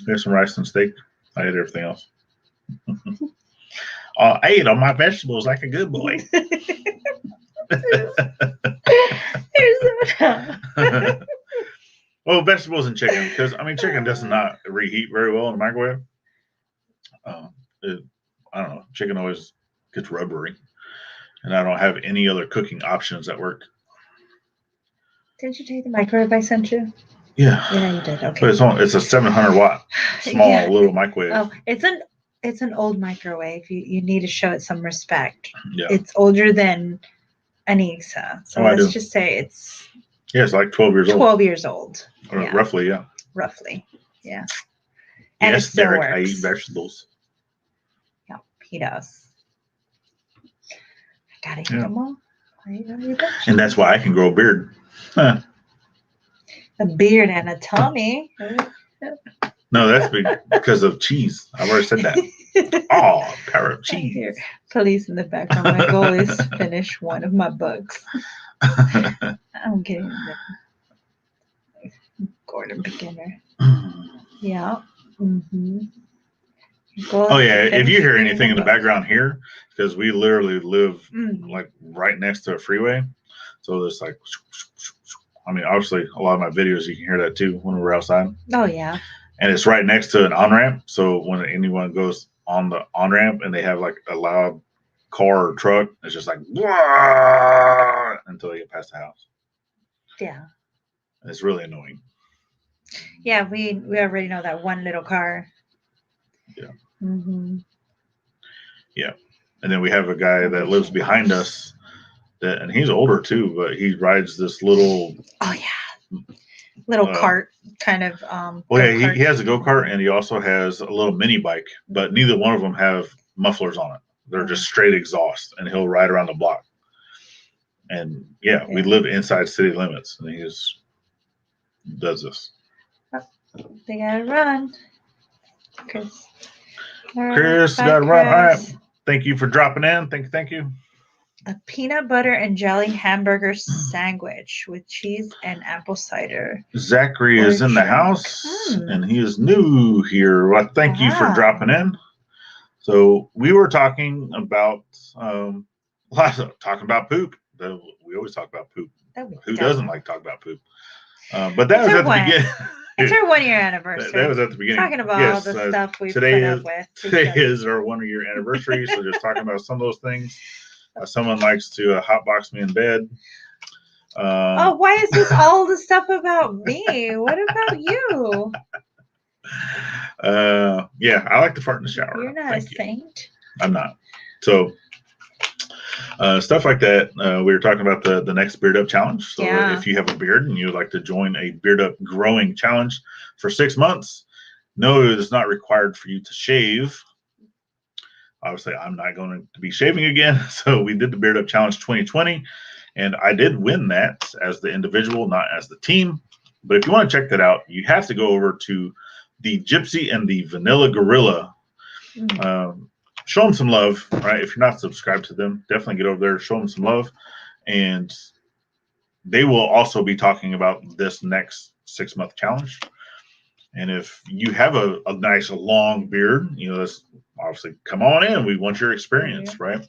There's some rice and steak. I ate everything else. I ate all my vegetables like a good boy. Well, vegetables and chicken, because chicken does not reheat very well in the microwave. I don't know. Chicken always gets rubbery, and I don't have any other cooking options at work. Did you take the microwave I sent you? Yeah. Yeah, you did. Okay. But it's a 700 watt small little microwave. Oh, it's an old microwave. You need to show it some respect. Yeah. It's older than Anixa. So let's just say it's. Yeah, it's like 12 years old. 12 years old. Yeah. Roughly, yeah. Roughly, yeah. And yes, Derek, works. I eat vegetables. Yeah, he does. I gotta eat them all. And that's why I can grow a beard. Huh. A beard and a tummy. No, that's because of cheese. I've already said that. Oh, power of cheese. Here, police in the background. My goal is to finish one of my books. I'm getting the Gordon Beginner. Yeah. Mm-hmm. Oh yeah. If you hear anything in the background here, because we literally live like right next to a freeway, so there's like. Obviously, a lot of my videos you can hear that too when we're outside. Oh yeah. And it's right next to an on-ramp, so when anyone goes on the on-ramp and they have like a loud car or truck, it's just like until they get past the house. Yeah. It's really annoying. Yeah, we already know that one little car. Yeah. Mm-hmm. Yeah. And then we have a guy that lives behind us and he's older too, but he rides this little. Oh yeah. Little cart kind of. Well, yeah, he has a go-kart and he also has a little mini bike, but neither one of them have mufflers on it. They're just straight exhaust, and he'll ride around the block. And yeah, we live inside city limits, and he just does this. They gotta run. Chris gotta run. All right. Thank you for dropping in. Thank you. A peanut butter and jelly hamburger sandwich with cheese and apple cider. Zachary is in the house, and he is new here. Well, thank you for dropping in. So we were talking about talking about poop. We always talk about poop. Who doesn't like to talk about poop? But that was at the beginning. It's our 1 year anniversary. That was at the beginning. Talking about all the stuff we've put up with. Today is our 1 year anniversary, so just talking about some of those things. Someone likes to hotbox me in bed. Why is this all the stuff about me? What about you? Yeah, I like to fart in the shower. You're not a saint. I'm not. So stuff like that. We were talking about the next Beard Up Challenge. So if you have a beard and you would like to join a Beard Up growing challenge for 6 months, no, it is not required for you to shave. Obviously, I'm not going to be shaving again. So we did the Beard Up Challenge 2020, and I did win that as the individual, not as the team. But if you want to check that out, you have to go over to the Gypsy and the Vanilla Gorilla. Show them some love, right? If you're not subscribed to them, definitely get over there, show them some love. And they will also be talking about this next 6-month challenge. And if you have a nice long beard, let's obviously come on in. We want your experience, right?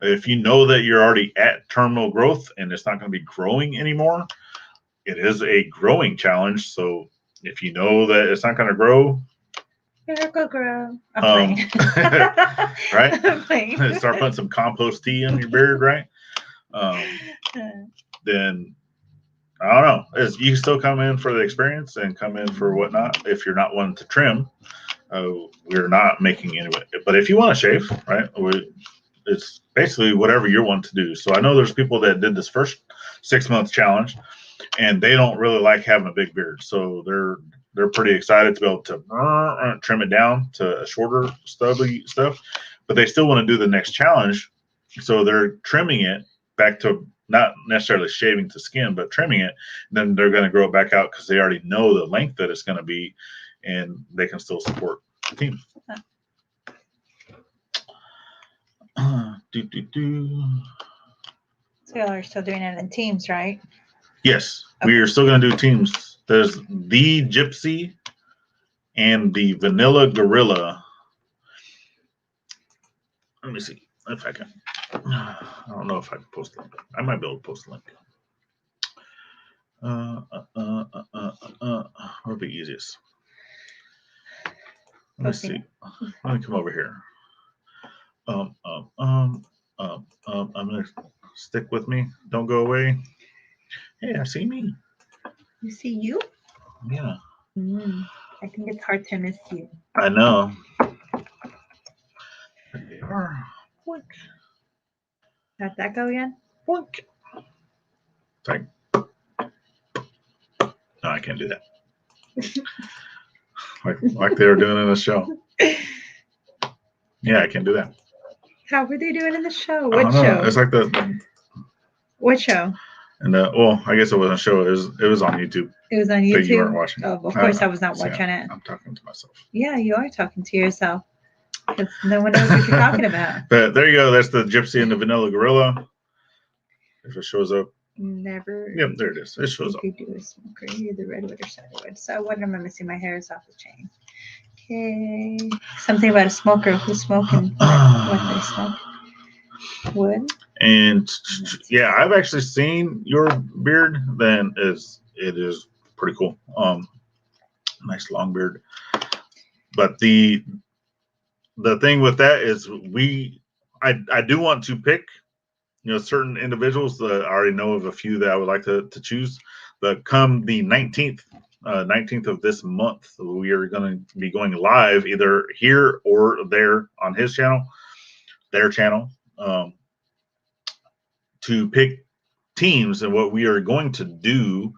If you know that you're already at terminal growth and it's not going to be growing anymore, it is a growing challenge. So if you know that it's not going to grow, go grow. I'm playing. Right? I'm playing. Start putting some compost tea in your beard, right? Then I don't know. You can still come in for the experience and come in for whatnot. If you're not wanting to trim, we're not making any. But if you want to shave, right? It's basically whatever you're wanting to do. So I know there's people that did this first 6-month challenge, and they don't really like having a big beard. So they're pretty excited to be able to trim it down to a shorter, stubby stuff. But they still want to do the next challenge. So they're trimming it back to not necessarily shaving to skin, but trimming it. Then they're going to grow it back out because they already know the length that it's going to be, and they can still support the team. So y'all are still doing it in teams, right? Yes, we are still going to do teams. There's the Gypsy and the Vanilla Gorilla. Let me see if I can. I don't know if I can post a link. I might be able to post a link. What'll be easiest? Let me see. Let me come over here. I'm gonna stick with me. Don't go away. Hey, I see me. You see you? Yeah. I think it's hard to miss you. I know. There they are. Boink. How'd that go again? Boink. Sorry. No, I can't do that. like they were doing in the show. Yeah, I can't do that. How were they doing in the show? What show? It's like the. What show? And well, I guess it wasn't a show. It was on YouTube. It was on YouTube. But you weren't watching. Oh, of course I was not watching it. I'm talking to myself. Yeah, you are talking to yourself. Because no one knows what you're talking about. But there you go. That's the Gypsy and the Vanilla Gorilla. If it shows up. Never. Yep, there it is. It shows up. You could do a smoker. You're the redwood or ciderwood. So what am I missing? My hair is off the chain. Okay. Something about a smoker. Who's smoking? What they smoke? Wood. And yeah, I've actually seen your beard. Then it is pretty cool. Nice long beard. But the thing with that is I do want to pick, certain individuals that I already know of a few that I would like to choose. But come the 19th of this month, we are going to be going live either here or there on his channel. their channel to pick teams. And what we are going to do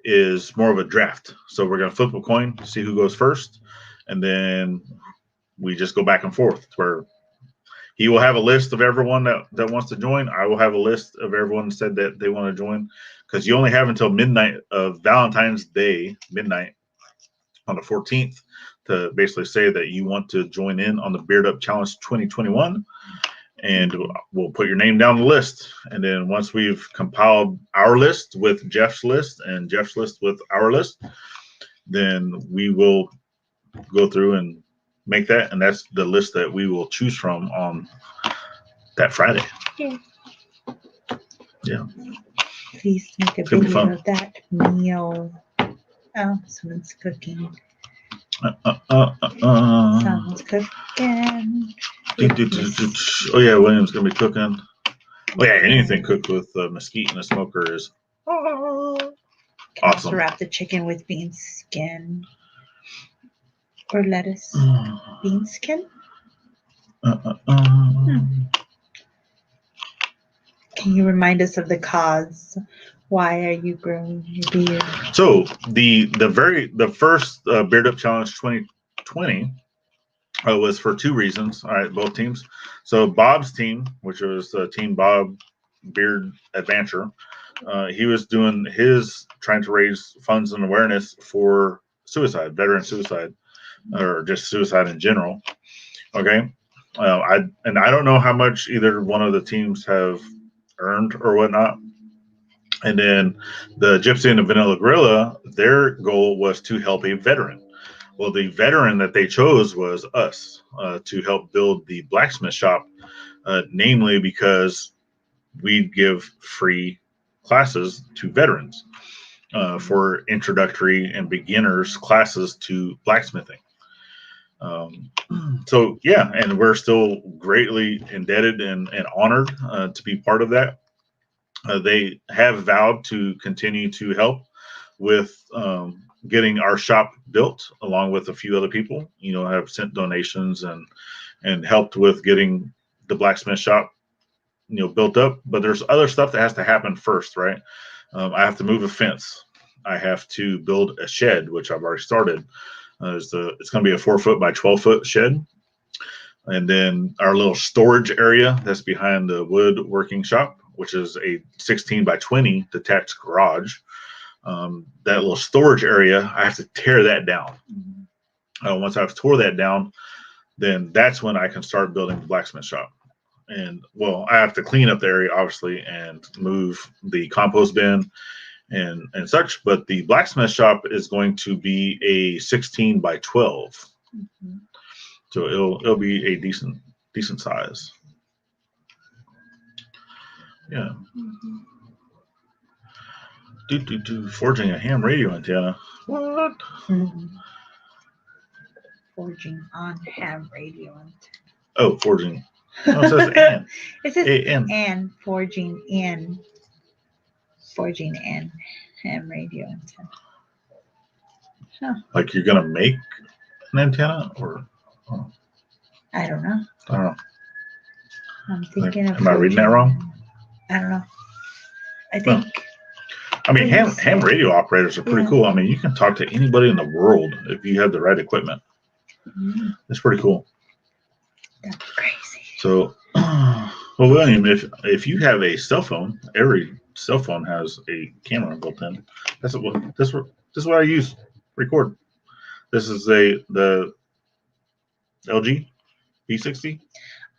is more of a draft. So we're going to flip a coin to see who goes first, and then we just go back and forth. Where he will have a list of everyone that wants to join. I will have a list of everyone that said that they want to join, because you only have until midnight of Valentine's Day, midnight on the 14th, to basically say that you want to join in on the Beard Up Challenge 2021. And we'll put your name down the list. And then once we've compiled our list with Jeff's list and Jeff's list with our list, then we will go through and make that. And that's the list that we will choose from on that Friday. Yeah. Please make a video of that meal. Oh, someone's cooking. Someone's cooking. Oh yeah, William's gonna be cooking. Oh yeah, anything cooked with mesquite in a smoker is awesome. Also wrap the chicken with bean skin or lettuce. Bean skin. Can you remind us of the cause? Why are you growing your beard? So the first Beard Up Challenge 2020 was for two reasons. All right, both teams. So Bob's team, which was Team Bob Beard Adventure, he was doing trying to raise funds and awareness for suicide, veteran suicide, or just suicide in general. Okay, I don't know how much either one of the teams have earned or whatnot. And then the Gypsy and the Vanilla Gorilla, their goal was to help a veteran. Well, the veteran that they chose was us to help build the blacksmith shop, namely because we give free classes to veterans for introductory and beginners classes to blacksmithing. So, yeah, and we're still greatly indebted and honored to be part of that. They have vowed to continue to help with getting our shop built, along with a few other people. Have sent donations and helped with getting the blacksmith shop, built up. But there's other stuff that has to happen first, right? I have to move a fence. I have to build a shed, which I've already started. It's going to be a 4-foot by 12-foot shed. And then our little storage area that's behind the woodworking shop, which is a 16 by 20 detached garage. That little storage area, I have to tear that down. Once I've tore that down, then that's when I can start building the blacksmith shop. And I have to clean up the area, obviously, and move the compost bin and such. But the blacksmith shop is going to be a 16 by 12. Mm-hmm. So it'll be a decent size. Yeah. Mm-hmm. Forging a ham radio antenna. What? Mm-hmm. Forging on ham radio antenna. Oh, forging. No, it says and. It says and forging in ham radio antenna. Huh. Like you're gonna make an antenna, or? Oh. I don't know. I'm thinking of. Am I reading that wrong? I don't know. I think. I mean, ham radio operators are pretty cool. I mean, you can talk to anybody in the world if you have the right equipment. Mm-hmm. It's pretty cool. That's crazy. So, William, if you have a cell phone, every cell phone has a camera built in. This is what I use to record. This is the LG V60.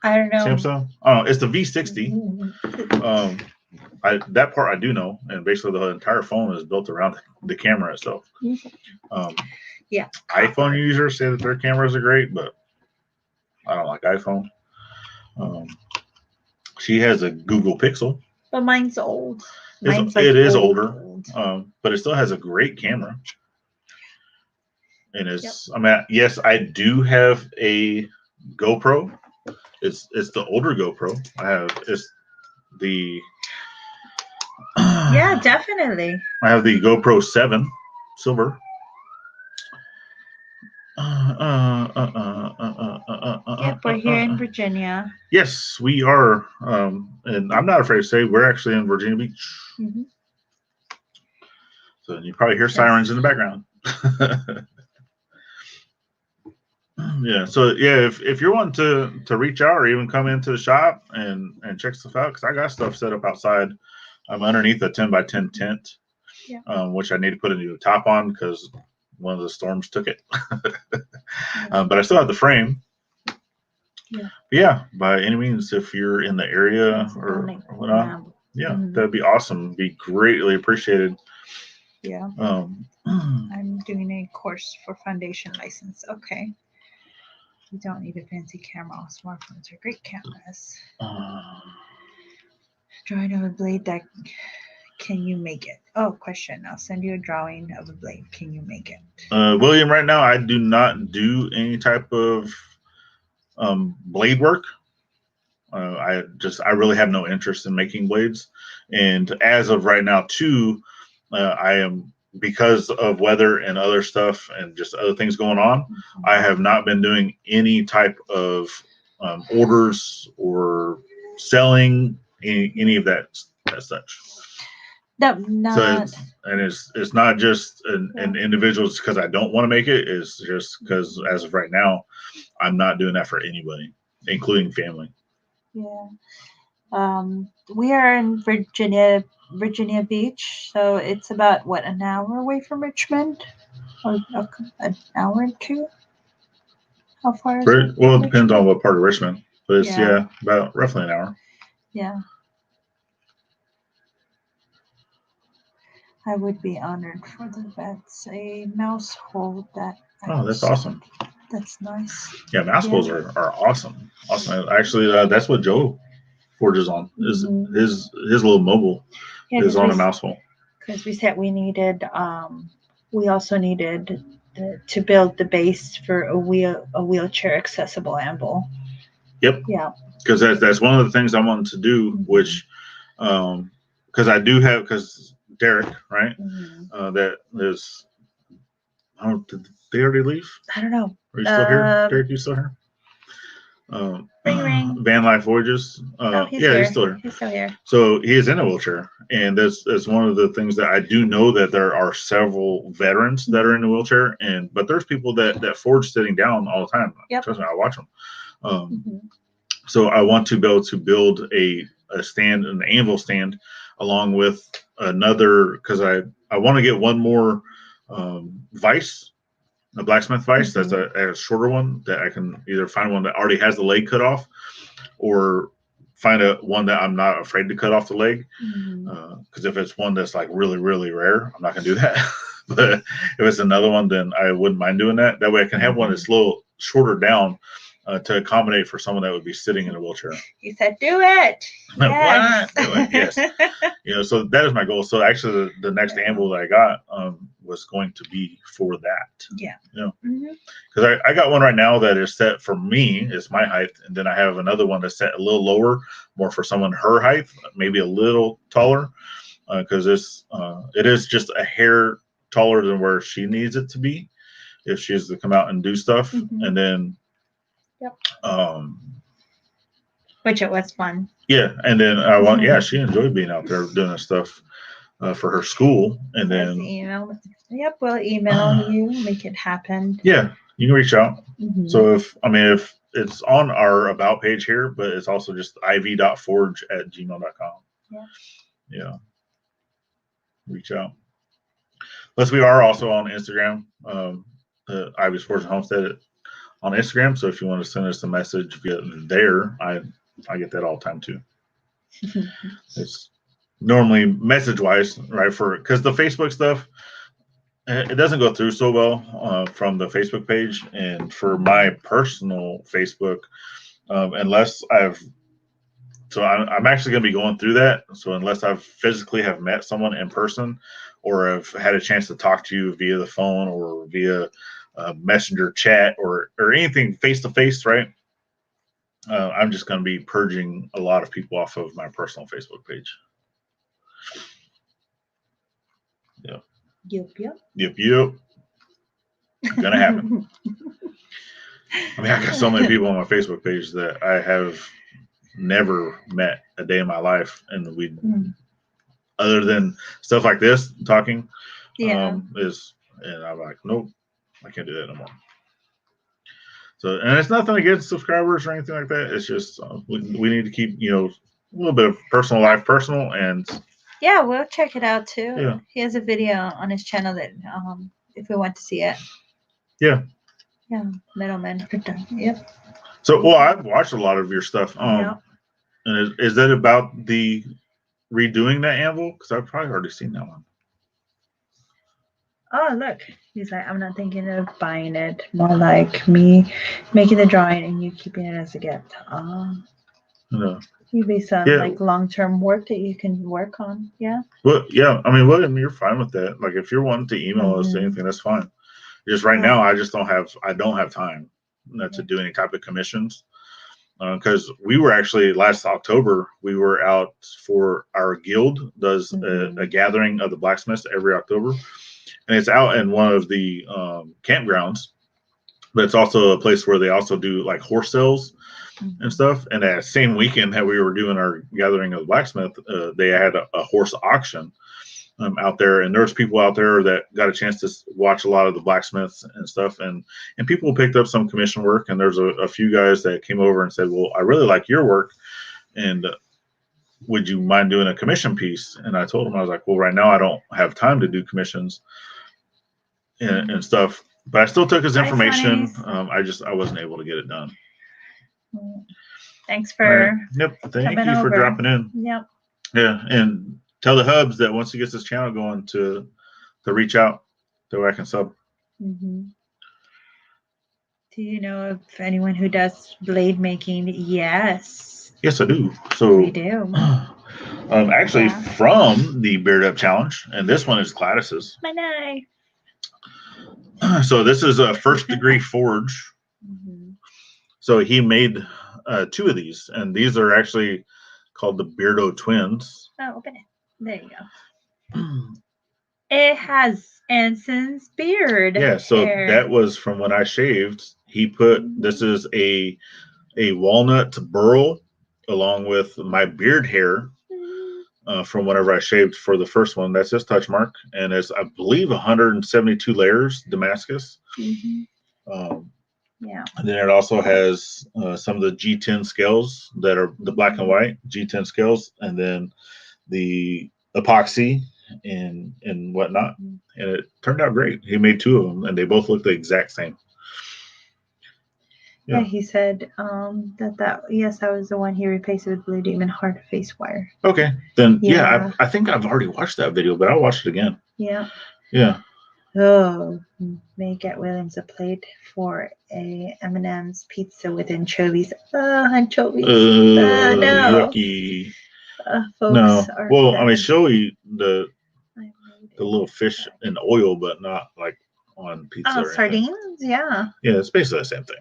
I don't know. Samsung. Oh, it's the V60. That part I do know, and basically the entire phone is built around the camera itself. Yeah. iPhone users say that their cameras are great, but I don't like iPhone. She has a Google Pixel. But mine's old. It is older, but it still has a great camera. And it's, yes, I do have a GoPro. It's the older GoPro. It's the. Yeah, definitely. I have the GoPro 7 Silver. Yep, we're here in Virginia. Yes, we are. And I'm not afraid to say we're actually in Virginia Beach. Mm-hmm. So you probably hear sirens in the background. Yeah. So yeah, if you're wanting to reach out or even come into the shop and check stuff out, because I got stuff set up outside. I'm underneath a 10 by 10 tent, which I need to put a new top on because one of the storms took it. But I still have the frame. Yeah. By any means, if you're in the area or whatnot, that'd be awesome. Be greatly appreciated. Yeah. I'm doing a course for foundation license. Okay. You don't need a fancy camera. Smartphones are great cameras. Drawing of a blade that can you make it? Oh, question. I'll send you a drawing of a blade. Can you make it? William, right now I do not do any type of blade work. I really have no interest in making blades, and as of right now too, I am, because of weather and other stuff and just other things going on, I have not been doing any type of orders or selling any of that as such. No, not. So it's not just an individual just because I don't want to make it. It's just because as of right now, I'm not doing that for anybody, including family. Yeah. We are in Virginia Beach, so it's about an hour away from Richmond, or an hour and two. How far is it? Well, it depends on what part of Richmond, but it's about roughly an hour. Yeah. I would be honored for that's a mouse hold that. That's awesome. That's nice. Yeah, mouse holds are awesome. Awesome. Actually, that's what Joe forges on. Is his little mobile is on a mouse hole. Because we said we needed. We also needed to build the base for a wheelchair accessible anvil. Yep. Yeah. Because that's one of the things I wanted to do, which because I do have, because Derek, right? That is. Oh, did they already leave? I don't know. Are you still here? Derek, you still here? Ring. Van Life Voyages. He's here. He's still here. So he is in a wheelchair, and that's one of the things that I do know, that there are several veterans that are in a wheelchair, but there's people that forge sitting down all the time. Yep. Trust me, I watch them. So I want to be able to build a stand, an anvil stand, along with another, because I want to get one more vise. A blacksmith vise that's a shorter one that I can either find one that already has the leg cut off, or find one that I'm not afraid to cut off the leg. Because if it's one that's like really, really rare, I'm not going to do that. But if it's another one, then I wouldn't mind doing that. That way I can have one that's a little shorter down to accommodate for someone that would be sitting in a wheelchair. He said, do it. Yes. Do it. Yes. So that is my goal. So actually the next anvil that I got was going to be for that. Yeah. Because I got one right now that is set for me, it's my height, and then I have another one that's set a little lower, more for someone her height, maybe a little taller, because it is just a hair taller than where she needs it to be if she is to come out and do stuff. And then which it was fun. Yeah, and then she enjoyed being out there doing that stuff for her school, and then we'll email you, make it happen. Yeah, you can reach out. So if it's on our about page here, but it's also just iv.forge@gmail.com. Yeah. Reach out. Plus, we are also on Instagram, the Ivy's Forge and Homestead on Instagram. So if you want to send us a message via there, I get that all the time too. It's normally message wise, right? Because the Facebook stuff, it doesn't go through so well from the Facebook page, and for my personal Facebook, unless I'm actually going to be going through that. So unless I've physically have met someone in person, or have had a chance to talk to you via the phone or via messenger chat or anything face to face, right? I'm just going to be purging a lot of people off of my personal Facebook page. Yep. Gonna happen. I mean, I got so many people on my Facebook page that I have never met a day in my life, and other than stuff like this, talking, and I'm like, nope, I can't do that no more. So, and it's nothing against subscribers or anything like that. It's just we need to keep, a little bit of personal life personal, and yeah, we'll check it out too. Yeah. He has a video on his channel that if we want to see it. Yeah. Yeah, Middleman. Yep. So, well, I've watched a lot of your stuff. Yep. And is that about the redoing that anvil? Because I've probably already seen that one. Oh, look. He's like, I'm not thinking of buying it. More like me making the drawing and you keeping it as a gift. No. Maybe some like long-term work that you can work on. Yeah. Well, yeah. I mean, you're fine with that. Like, if you're wanting to email us anything, that's fine. Just right now, I don't have time to do any type of commissions. Because we were actually last October, we were out for our guild does a gathering of the blacksmiths every October, and it's out in one of the campgrounds, but it's also a place where they also do like horse sales and stuff. And that same weekend that we were doing our gathering of the blacksmith, they had a horse auction out there, and there's people out there that got a chance to watch a lot of the blacksmiths and stuff, and people picked up some commission work, and there's a few guys that came over and said, well, I really like your work, and would you mind doing a commission piece? And I told them, I was like, well, right now I don't have time to do commissions and stuff, but I still took his information. I wasn't able to get it done. Thanks for thank you for dropping in. Yeah, and tell the Hubs that once he gets his channel going to reach out so I can sub. Do you know of anyone who does blade making? Yes, I do. So we do. Actually, from the Beard Up Challenge, and this one is Gladys's. My knife. So this is a first degree forge. So he made 2 of these, and these are actually called the Beardo Twins. Oh, open it. There you go. It has Anson's beard. Yeah, so that was from when I shaved. He put this is a walnut burl along with my beard hair from whenever I shaved for the first one. That's his touch mark, and it's I believe 172 layers Damascus. And then it also has some of the G10 scales that are the black and white G10 scales, and then the epoxy and whatnot, and it turned out great. He made 2 of them, and they both look the exact same. Yeah, he said that was the one he replaced with Blue Demon Hard Face Wire. Okay, then I think I've already watched that video, but I'll watch it again. Yeah. Oh, may get Williams a plate for a M&M's pizza with anchovies. Anchovies. No. Yucky. No. Well, I mean, she'll eat the little fish in oil, but not like on pizza. Oh, sardines? Yeah. Yeah, it's basically the same thing.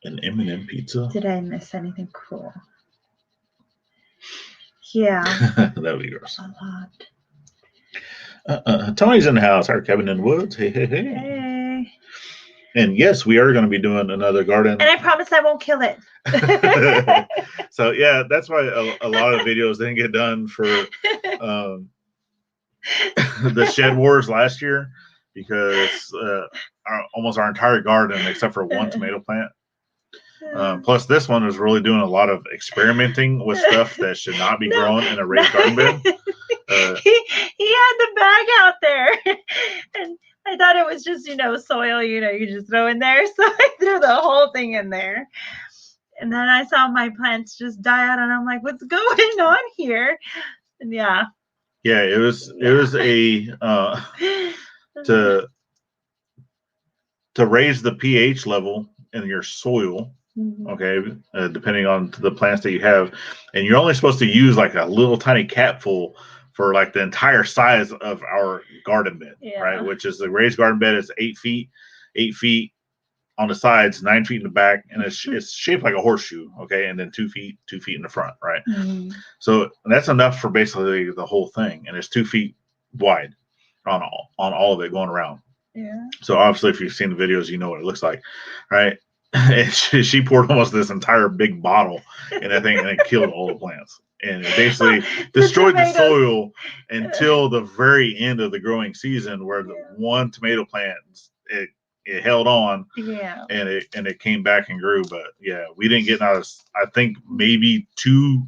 An M&M pizza? Did I miss anything cool? Yeah. That would be gross. A lot. Tony's in the house. Our cabin in the woods. Hey. And yes, we are going to be doing another garden. And I promise I won't kill it. So yeah, that's why a lot of videos didn't get done for the Shed Wars last year, because almost our entire garden, except for one tomato plant. Plus, this one is really doing a lot of experimenting with stuff that should not be grown in a raised garden bed. He had the bag out there, and I thought it was just soil. You just throw in there. So I threw the whole thing in there, and then I saw my plants just die out, and I'm like, "What's going on here?" And it was a to raise the pH level in your soil. Okay, depending on the plants that you have, and you're only supposed to use like a little tiny capful for like the entire size of our garden bed, right? Which is the raised garden bed is 8 feet on the sides, 9 feet in the back, and it's shaped like a horseshoe. Okay, and then 2 feet in the front, right? So that's enough for basically the whole thing, and it's 2 feet wide on all of it going around. Yeah. So obviously, if you've seen the videos, you know what it looks like, right? And she poured almost this entire big bottle in that thing, and it killed all the plants, and it basically destroyed the soil until the very end of the growing season, where the one tomato plant it held on, and it came back and grew. But yeah, we didn't get out of, I think maybe 2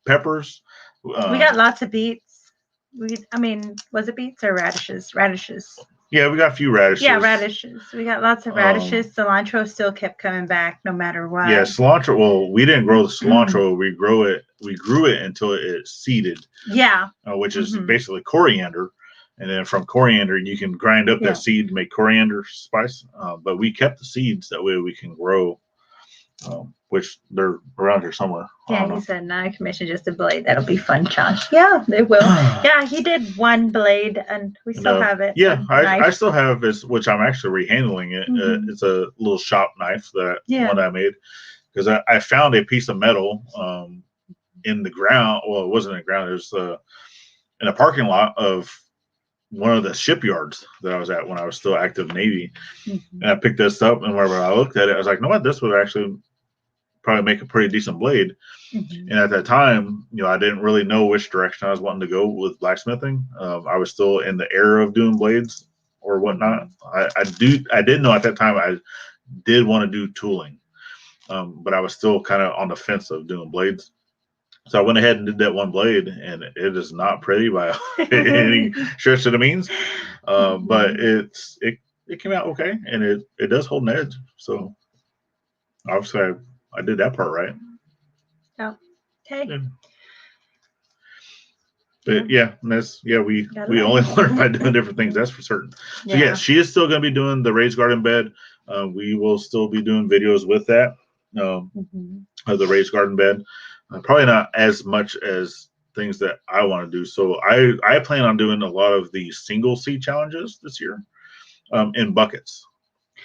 peppers. We got lots of beets. Was it beets or radishes? Radishes. Yeah, we got a few radishes. Yeah, radishes. We got lots of radishes. Cilantro still kept coming back no matter what. Yeah, cilantro. Well, we didn't grow the cilantro. We grew it until it seeded. Yeah. Which is basically coriander. And then from coriander, you can grind up that seed to make coriander spice. But we kept the seeds. That way we can grow, which they're around here somewhere. Yeah, he said, "No, I commissioned just a blade. That'll be fun, Josh." Yeah, they will. Yeah, he did one blade, and we still have it. Yeah, I still have this, which I'm actually rehandling it. It's a little shop knife, one I made, because I found a piece of metal in the ground. Well, it wasn't in the ground. It was in a parking lot of one of the shipyards that I was at when I was still active Navy. And I picked this up, and whenever I looked at it, I was like, "No, what? This would actually probably make a pretty decent blade." And at that time, I didn't really know which direction I was wanting to go with blacksmithing. I was still in the era of doing blades or whatnot. I did know at that time I did want to do tooling, but I was still kind of on the fence of doing blades. So I went ahead and did that one blade, and it is not pretty by any stretch of the means, but it came out okay, and it does hold an edge. So obviously I did that part right. Oh, okay. But we only learn by doing different things. That's for certain. So yeah, she is still going to be doing the raised garden bed. We will still be doing videos with that of the raised garden bed. Probably not as much as things that I want to do. So I plan on doing a lot of the single seed challenges this year in buckets.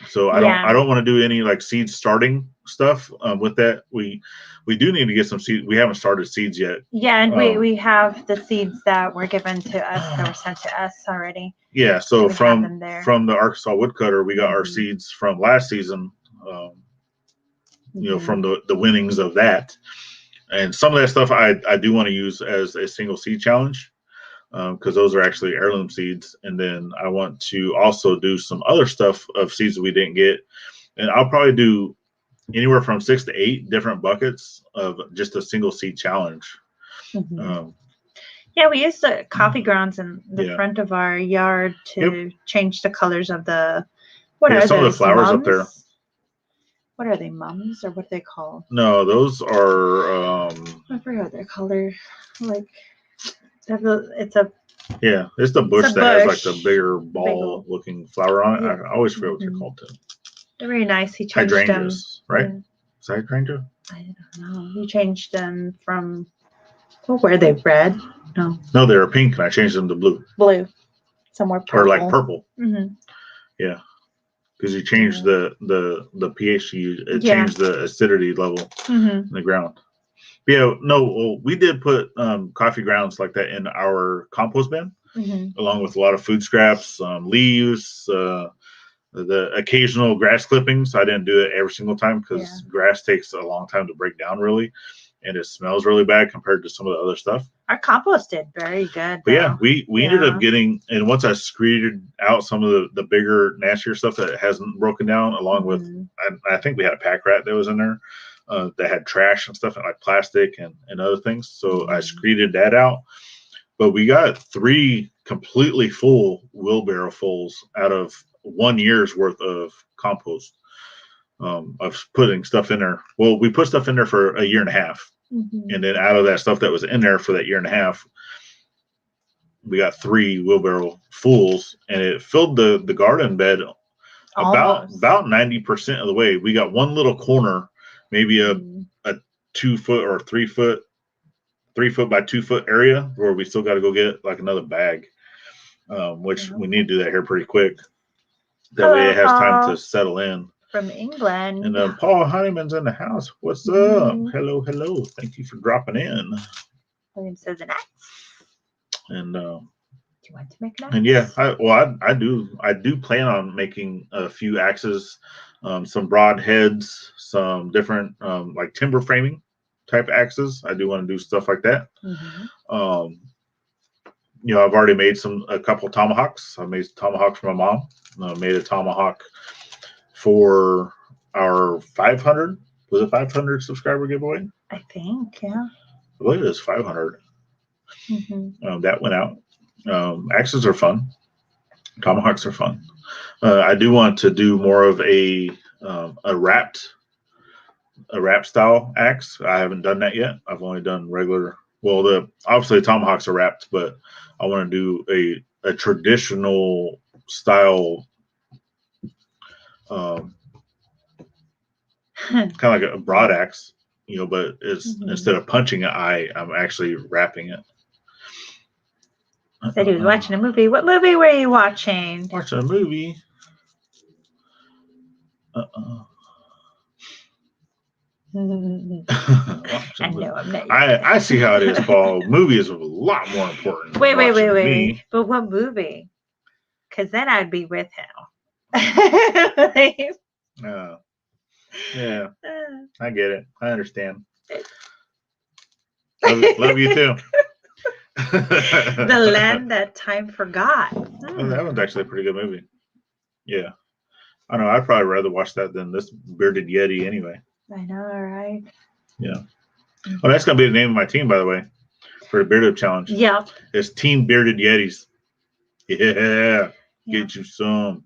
So I don't want to do any like seed starting stuff with that. We do need to get some seeds. We haven't started seeds yet. Yeah, and we have the seeds that were given to us, that were sent to us already. Yeah, so from the Arkansas Woodcutter, we got our seeds from last season. From the winnings of that. And some of that stuff I do want to use as a single seed challenge because those are actually heirloom seeds. And then I want to also do some other stuff of seeds that we didn't get. And I'll probably do anywhere from 6 to 8 different buckets of just a single seed challenge. Yeah, we used the coffee grounds in the front of our yard to change the colors of the, some of the flowers up there. What are they, mums, or what are they called? No, those are. I forgot their color. Like, it's a. Yeah, it's the bush that has like the bigger ball-looking flower on it. I always forget what they're called too. They're very nice. He changed hydrangeas, them, right? Is that hydrangea? I don't know. He changed them from. Oh, were they red? No. No, they were pink, and I changed them to blue. Blue, somewhere purple. Or like purple. Yeah. Because you changed the pH, it changed the acidity level in the ground. Yeah, no, we did put coffee grounds like that in our compost bin, along with a lot of food scraps, leaves, the occasional grass clippings. I didn't do it every single time because grass takes a long time to break down, really, and it smells really bad compared to some of the other stuff. Our compost did very good. But yeah, we ended up getting, and once I screeded out some of the bigger, nastier stuff that hasn't broken down, along with, I think we had a pack rat that was in there that had trash and stuff, and like plastic and other things. So I screeded that out. But we got 3 completely full wheelbarrow fulls out of 1 year's worth of compost of putting stuff in there. Well, we put stuff in there for a year and a half. And then out of that stuff that was in there for that year and a half, we got 3 wheelbarrow fulls, and it filled the garden bed about 90% of the way. We got one little corner, maybe a 2 foot or 3 foot by 2 foot area where we still got to go get like another bag, which we need to do that here pretty quick. That way it has time to settle in. From England. And Paul Honeyman's in the house. What's up? Hello. Thank you for dropping in. William says it nice. And you want to make an axe? And yeah, I do plan on making a few axes, some broad heads, some different like timber framing type axes. I do want to do stuff like that. Mm-hmm. I've already made a couple tomahawks. I made tomahawks for my mom. I made a tomahawk for our 500. Was it 500 subscriber giveaway? I think, yeah. I believe it was 500. Mm-hmm. That went out. Axes are fun. Tomahawks are fun. I do want to do more of a wrap style axe. I haven't done that yet. I've only done regular. Well, obviously tomahawks are wrapped, but I want to do a traditional style, kind of like a broad axe, but it's instead of punching it, I'm actually wrapping it. Said he was watching a movie. What movie were you watching? Watching a movie. I know I'm not. I see how it is, Paul. Movie is a lot more important. Wait. But what movie? Because then I'd be with him. Yeah, I get it. I understand. Love you too. The Land That Time Forgot. Oh, that one's actually a pretty good movie. Yeah. I know. I'd probably rather watch that than this Bearded Yeti anyway. I know, right? Yeah. Oh, that's going to be the name of my team, by the way, for the Bearded Challenge. Yep. It's Team Bearded Yetis. Yeah. Get you some.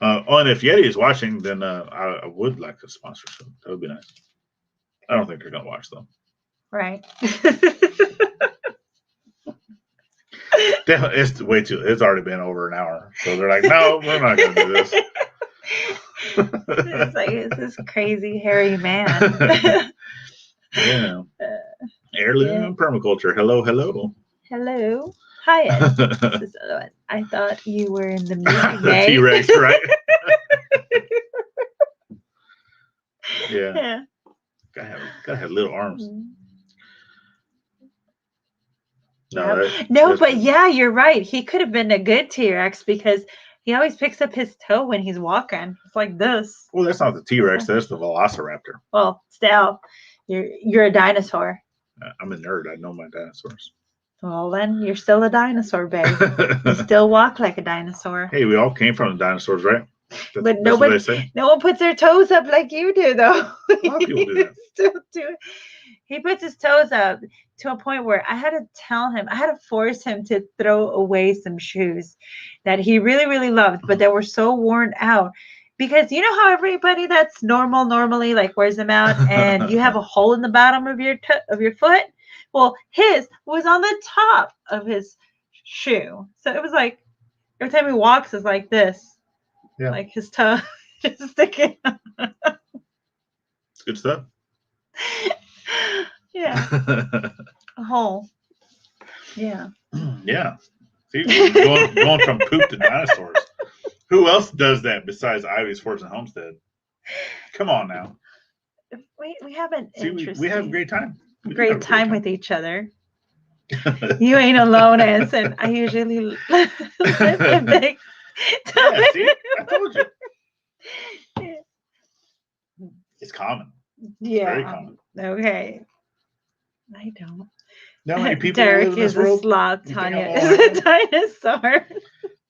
And if Yeti is watching, then I would like to sponsor some. That would be nice. I don't think they're going to watch them. Right. It's way too. It's already been over an hour, so they're like, "No, we're not going to do this." It's like it's this crazy hairy man. Yeah. Heirloom and permaculture. Hello. Hello. Hi. This is the one. I thought you were in the movie. The T-Rex, right? Yeah. Gotta have little arms. No, but yeah, you're right. He could have been a good T-Rex because he always picks up his toe when he's walking. It's like this. Well, that's not the T-Rex. That's the Velociraptor. Well, still, you're a dinosaur. I'm a nerd. I know my dinosaurs. Well, then you're still a dinosaur, babe. You still walk like a dinosaur. Hey, we all came from the dinosaurs, right? But no one puts their toes up like you do, though. A lot of people do that. Still do it. He puts his toes up to a point where I had to force him to throw away some shoes that he really, really loved, but that were so worn out. Because you know how everybody that's normally like wears them out, and you have a hole in the bottom of your foot. Well, his was on the top of his shoe, so it was like every time he walks, it's like this, like his toe just sticking out. It's good stuff. Yeah, a hole. Yeah. Yeah. See, going from poop to dinosaurs. Who else does that besides Ivy Sports and Homestead? Come on now. We have an interesting. We have a great time. Great time with each other. You ain't alone, Anson. I usually live a big time. Yeah, see? I told you. It's common. Yeah. Very common. Okay. I don't. Now many people Derek live in this is world. A sloth. Tanya is a dinosaur.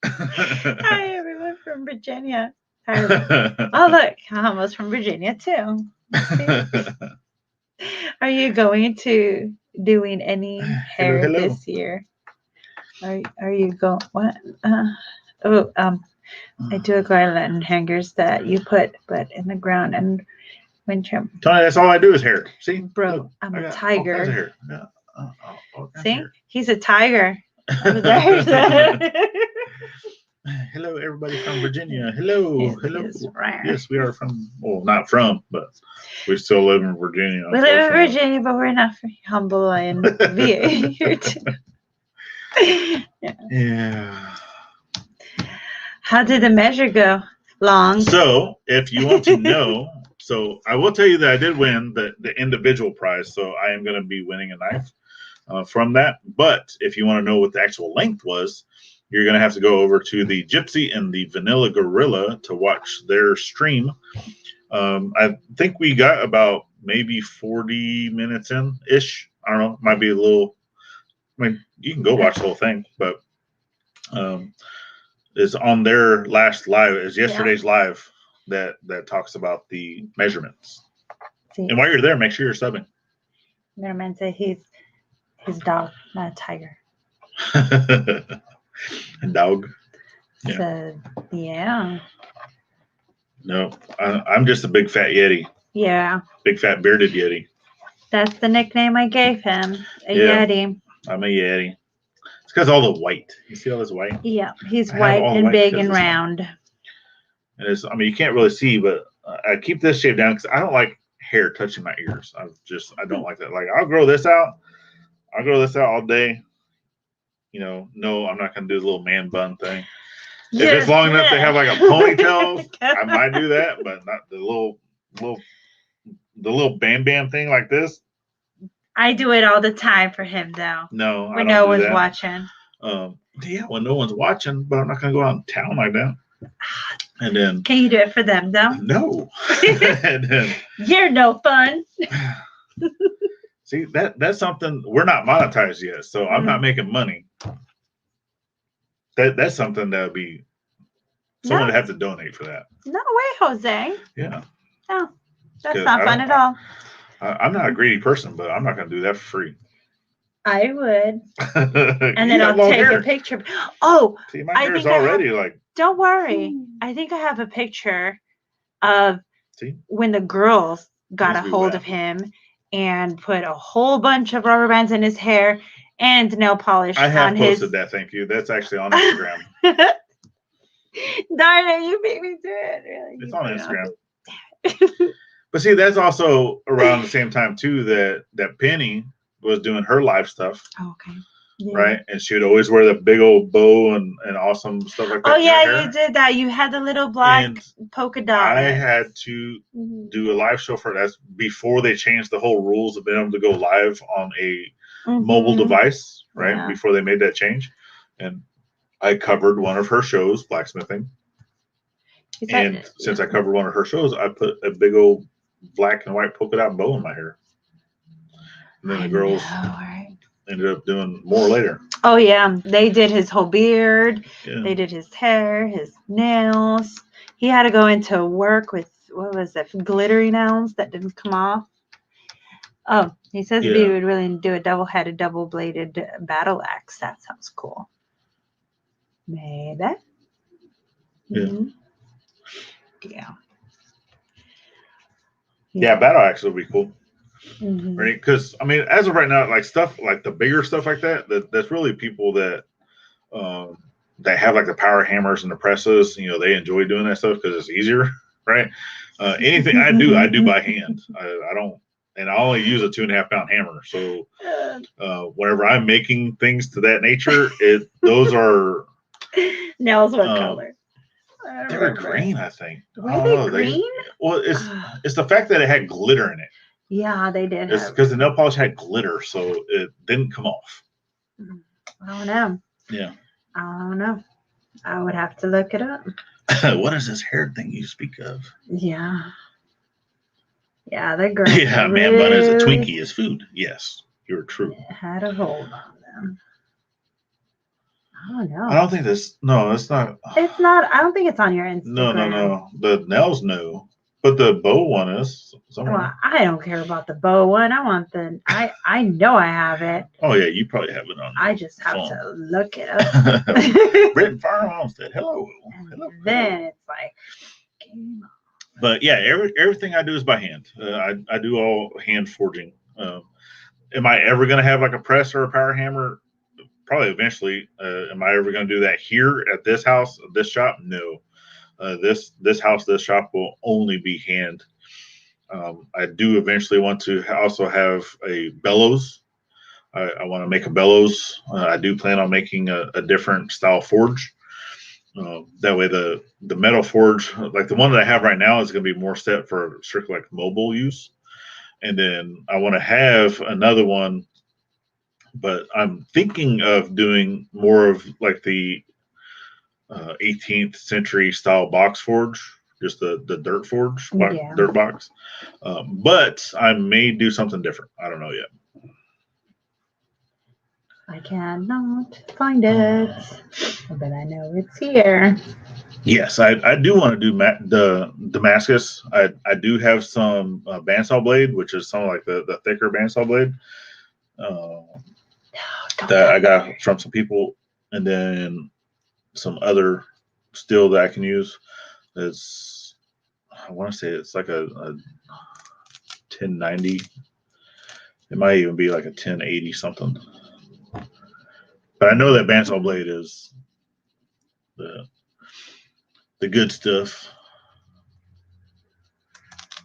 Hi, everyone from Virginia. Oh, look. Almost from Virginia, too. Are you going to doing any hair this year? Are you going? What? I do a garland hangers that you put, but in the ground and winter. Tony, that's all I do is hair. See, bro, look, I'm a tiger. Yeah. See, he's a tiger. Hello, everybody from Virginia. Hello. Right. Yes, we are from. Well, not from, but we still live in Virginia. We live in Virginia, but we're not humble and VA here too. Yeah. How did the measure go? Long. So, if you want to know So I will tell you that I did win the individual prize. So I am going to be winning a knife from that. But if you want to know what the actual length was, you're going to have to go over to the Gypsy and the Vanilla Gorilla to watch their stream. I think we got about maybe 40 minutes in ish. I don't know. Might be a little. I mean, you can go watch the whole thing, but is on their last live, is yesterday's live that talks about the measurements. See. And while you're there, make sure you're subbing. Letterman said he's his dog, not a tiger. A dog. Yeah. So, yeah. No, I'm just a big fat Yeti. Yeah. Big fat bearded Yeti. That's the nickname I gave him. Yeti. I'm a Yeti. It's because all the white. You see all this white? Yeah, he's white and big and round. And it's, I mean, you can't really see, but I keep this shaved down because I don't like hair touching my ears. I don't like that. Like, I'll grow this out. I'll grow this out all day. You know, no, I'm not going to do the little man bun thing. If it's long enough to have like a ponytail, I might do that, but not the little bam bam thing like this. I do it all the time for him, though. No, when no one's watching. Yeah, when no one's watching, but I'm not going to go out in town like that. And then, can you do it for them, though? No. And then, you're no fun. See, that's something we're not monetized yet, so I'm not making money. That's something that would be someone would have to donate for that. No way, Jose. Yeah. No, that's not fun at all. I'm not a greedy person, but I'm not going to do that for free. I would. And then I'll take a picture. Oh, see, my hair's already like. Don't worry. I think I have a picture of when the girls got a hold of him and put a whole bunch of rubber bands in his hair and nail polish on his. I have posted that. Thank you. That's actually on Instagram. Darn it, you made me do it. Really, it's on Instagram. But see, that's also around the same time too that Penny was doing her live stuff. Oh, okay. Yeah. Right, and she would always wear the big old bow and awesome stuff like that. Oh yeah, you did that. You had the little black polka dot. I had to do a live show for that before they changed the whole rules of being able to go live on a mobile device. Right, before they made that change, and I covered one of her shows, blacksmithing. And since I covered one of her shows, I put a big old black and white polka dot bow in my hair. And then the girls ended up doing more later. Oh, yeah. They did his whole beard. Yeah. They did his hair, his nails. He had to go into work with, what was it, glittery nails that didn't come off. Oh, he says he would really do a double-headed, double-bladed battle axe. That sounds cool. Maybe. Yeah. Mm-hmm. Yeah, battle axe would be cool. Mm-hmm. Right? Because I mean, as of right now, like stuff like the bigger stuff like that's really people that have like the power hammers and the presses. You know, they enjoy doing that stuff because it's easier, right? Anything I do by hand. I don't, and I only use a 2.5 pound hammer. So whenever I'm making things to that nature, those are nails. What color? They were green, I think. Were they green? It's the fact that it had glitter in it. Yeah, they did. It's because the nail polish had glitter, so it didn't come off. I don't know. Yeah. I don't know. I would have to look it up. What is this hair thing you speak of? Yeah. Yeah, they're great. Yeah, man bun is a Twinkie is food. Yes, you're true. It had a hold on them. I don't know. I don't think this. No, it's not. It's not. I don't think it's on your Instagram. No. The nails no, but the bow one is. Somewhere. Well, I don't care about the bow one. I want the. I know I have it. Oh yeah, you probably have it on. I just have to look it up. Britton Farm Homestead. Hello. Then it's like. But yeah, everything I do is by hand. I do all hand forging. Am I ever going to have like a press or a power hammer? Probably eventually. Am I ever going to do that here at this house, this shop? No. This house, this shop will only be hand. I do eventually want to also have a bellows. I want to make a bellows. I do plan on making a different style forge. That way the metal forge, like the one that I have right now, is going to be more set for strictly like mobile use. And then I want to have another one, but I'm thinking of doing more of like the 18th century style box forge, just the dirt forge, dirt box. But I may do something different. I don't know yet. I cannot find it, but I know it's here. Yes, I do want to do the Damascus. I do have some bandsaw blade, which is some like the thicker bandsaw blade that I got from some people, and then some other steel that I can use. It's, I want to say it's like a 1090. It might even be like a 1080 something. But I know that bandsaw blade is the good stuff.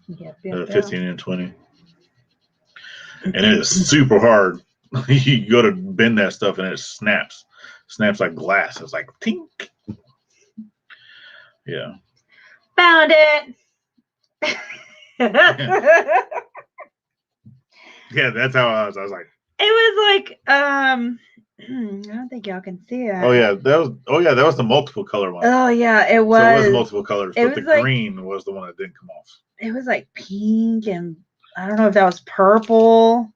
Yep, 15 and 20. And it's super hard. You go to bend that stuff and it snaps like glass. It's like tink. Yeah. Found it. Yeah, that's how I was. I was like, it was like I don't think y'all can see it. Oh yeah, that was the multiple color one. Oh yeah, it was. So it was multiple colors, but the green was the one that didn't come off. It was like pink, and I don't know if that was purple.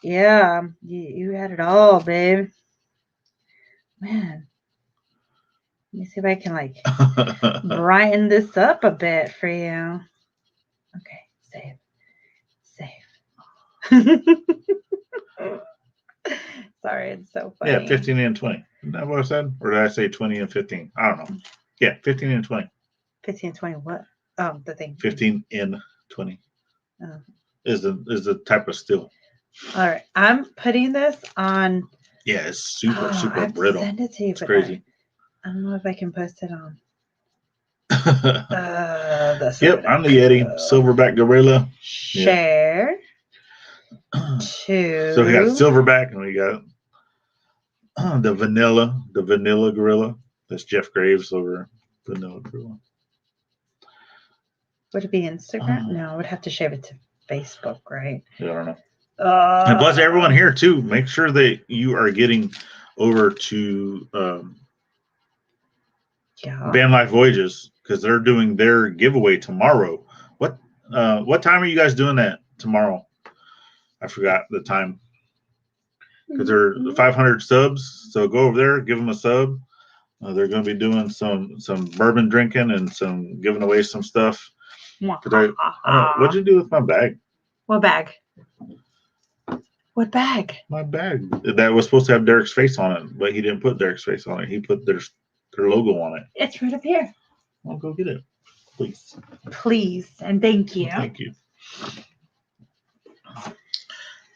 Yeah, you had it all, babe. Man, let me see if I can like brighten this up a bit for you. Okay, save. Sorry, it's so funny. Yeah, 15 and 20. Isn't that what I said? Or did I say 20 and 15? I don't know. Yeah, 15 and 20. 15 and 20 what? Oh, the thing. 15 and 20 is the type of steel. All right, I'm putting this on. Yeah, it's super brittle. Send it to you, it's crazy. I don't know if I can post it on. Yep, I'm the Yeti Silverback Gorilla. Share. Yeah. So we got Silverback and we got the Vanilla Gorilla. That's Jeff Graves over Vanilla Gorilla. Would it be Instagram? No, I would have to share it to Facebook, right? Yeah, I don't know. And plus, everyone here too. Make sure that you are getting over to Van Life Voyages because they're doing their giveaway tomorrow. What time are you guys doing that tomorrow? I forgot the time because they're 500 subs. So go over there, give them a sub. They're going to be doing some bourbon drinking and some giving away some stuff. What'd you do with my bag? What bag? What bag? My bag that was supposed to have Derek's face on it, but he didn't put Derek's face on it. He put their logo on it. It's right up here. I'll go get it, please. Please and thank you. Thank you.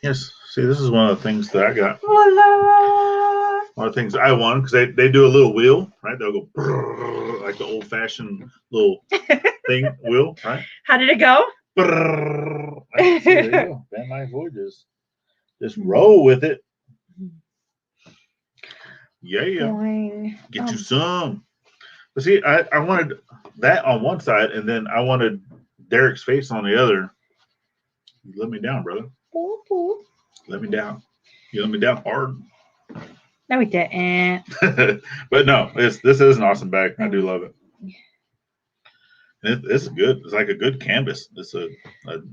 Yes. See, this is one of the things that I got. Voila. One of the things I won because they do a little wheel, right? They'll go brrr, like the old-fashioned little thing wheel, right? How did it go? Brrr. Right, see, there you go. Van Life Voyages. Just roll with it. Yeah. Boing. Get you some. But see, I wanted that on one side, and then I wanted Derek's face on the other. You let me down, brother. Let me down. You let me down hard. No, we didn't. But no, this is an awesome bag. I do love it. It's good. It's like a good canvas. It's a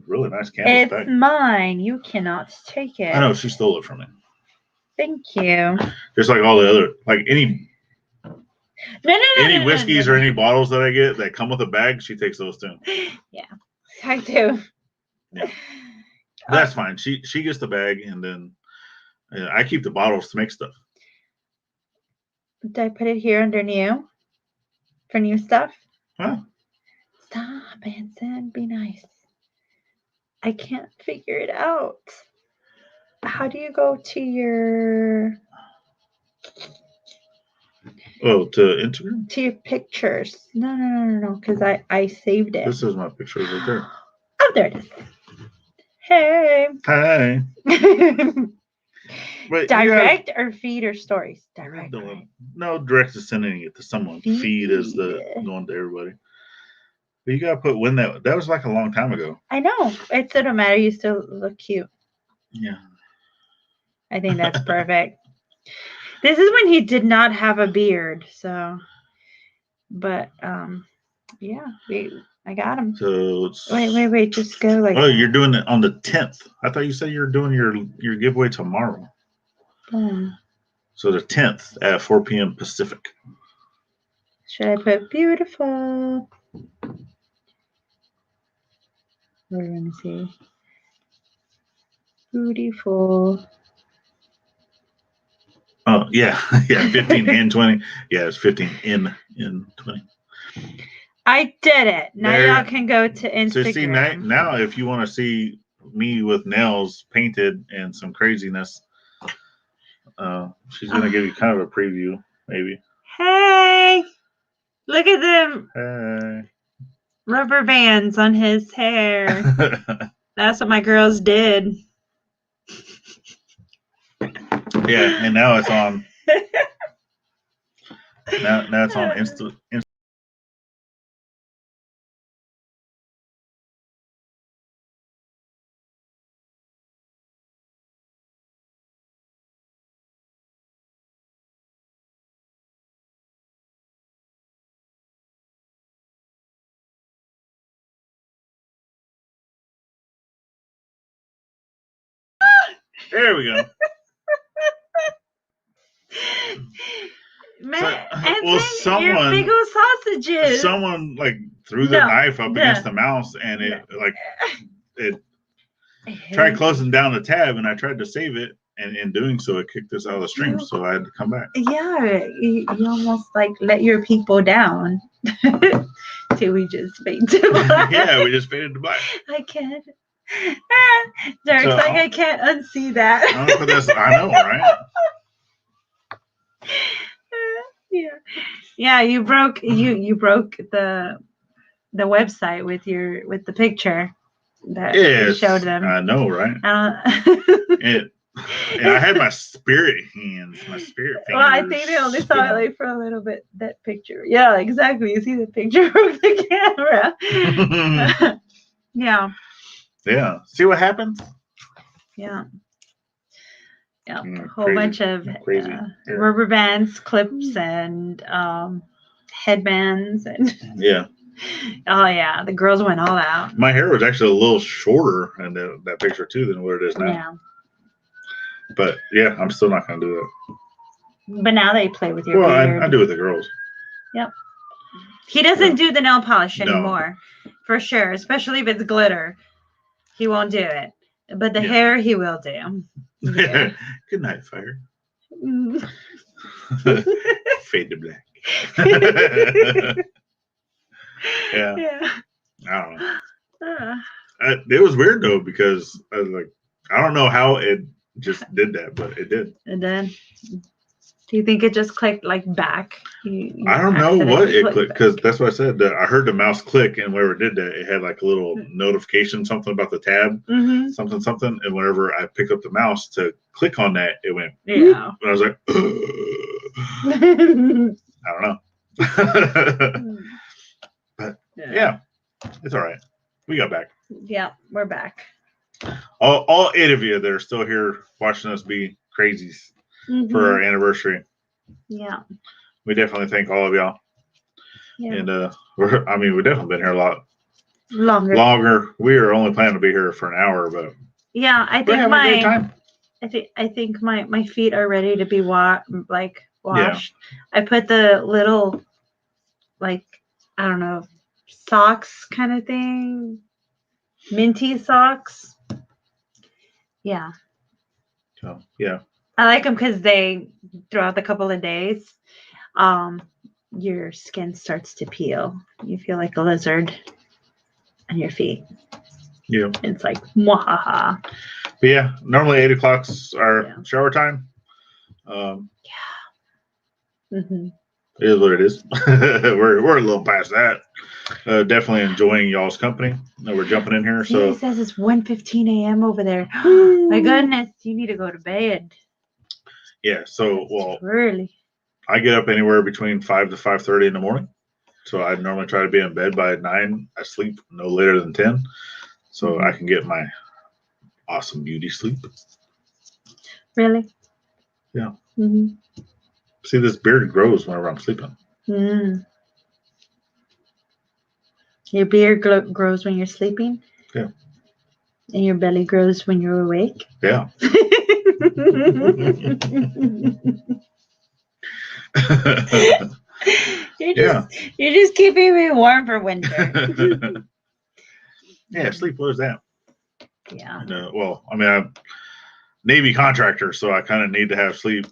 really nice canvas bag. It's mine. You cannot take it. I know. She stole it from me. Thank you. Just like all the other, like any whiskeys or any bottles that I get that come with a bag, she takes those too. Yeah, I do. Yeah. That's fine. She gets the bag, and then I keep the bottles to make stuff. Did I put it here under new for new stuff? Huh? Stop, Anson. Be nice. I can't figure it out. How do you go to your? Oh, to Instagram? To your pictures. No. Because I saved it. This is my picture right there. Oh, there it is. Hey. Hi. But direct or feed or stories? Direct. Right? No, direct is sending it to someone. Feed is the going to everybody. But you gotta put when that was like a long time ago. I know. It doesn't matter. You still look cute. Yeah. I think that's perfect. This is when he did not have a beard, so. But yeah, I got him. So it's, wait, just go like. Oh, you're doing it on the 10th. I thought you said you were doing your giveaway tomorrow. So the 10th at 4 p.m. Pacific. Should I put beautiful? We're gonna see. Beautiful. Oh yeah, yeah, 15 and 20. Yeah, it's 15 in 20. I did it. Now y'all can go to Instagram. So see now if you want to see me with nails painted and some craziness, she's gonna give you kind of a preview, maybe. Hey, look at them. Hey. Rubber bands on his hair. That's what my girls did. Yeah, and now it's on. now it's on Insta. There we go. Man, your big old sausages. Someone like threw the knife up against the mouse, and it tried closing down the tab, and I tried to save it, and in doing so, it kicked us out of the stream, so I had to come back. Yeah, you almost like let your people down. Till we just fade to black. Yeah, we just faded to black. I can't. Derek's like, I can't unsee that. I know, right? Yeah. You broke the website with the picture that you showed them. I know, right? And I had my spirit hands, my spirit fingers. Well, I think they only saw it like for a little bit, that picture. Yeah, exactly. You see the picture of the camera. Yeah. Yeah. See what happens? Yeah. Yeah. A whole bunch of rubber bands, clips, and headbands. And yeah. Oh, yeah. The girls went all out. My hair was actually a little shorter in that picture, too, than what it is now. Yeah. But, yeah, I'm still not going to do that. But now they play with your beard. I do with the girls. Yep. He doesn't do the nail polish anymore, for sure, especially if it's glitter. He won't do it. But the hair, he will do. Yeah. Good night, fire. Fade to black. Yeah. I don't know. It was weird, though, because I was like, I don't know how it just did that, but it did. It did. Do you think it just clicked like back? I don't know what it clicked, because that's what I said. I heard the mouse click, and whenever it did that, it had like a little notification, something about the tab, something. And whenever I picked up the mouse to click on that, it went. Yeah. And I was like, I don't know. But yeah, it's all right. We got back. Yeah, we're back. All 8 of you that are still here watching us be crazies for our anniversary. Yeah. We definitely thank all of y'all. Yeah. And we've definitely been here a lot longer. We are only planning to be here for an hour, but yeah, I think my feet are ready to be washed. Yeah. I put the little, like, I don't know, socks kind of thing, minty socks. Yeah. So yeah. I like them because they, throughout the couple of days, your skin starts to peel. You feel like a lizard on your feet. Yeah. It's like, mwahaha. But yeah, normally 8 o'clock's our shower time. It is what it is. we're a little past that. Definitely enjoying y'all's company. We're jumping in here. So it says it's 1:15 a.m. over there. My goodness, you need to go to bed. Yeah. So, well, early. I get up anywhere between 5 to 5:30 in the morning. So I normally try to be in bed by 9. I sleep no later than 10, so I can get my awesome beauty sleep. Really? Yeah. See, this beard grows whenever I'm sleeping. Your beard grows when you're sleeping? Yeah. And your belly grows when you're awake? Yeah. You're just keeping me warm for winter. Yeah, sleep. What is that? Yeah. And, well, I mean, I'm Navy contractor, so I kind of need to have sleep.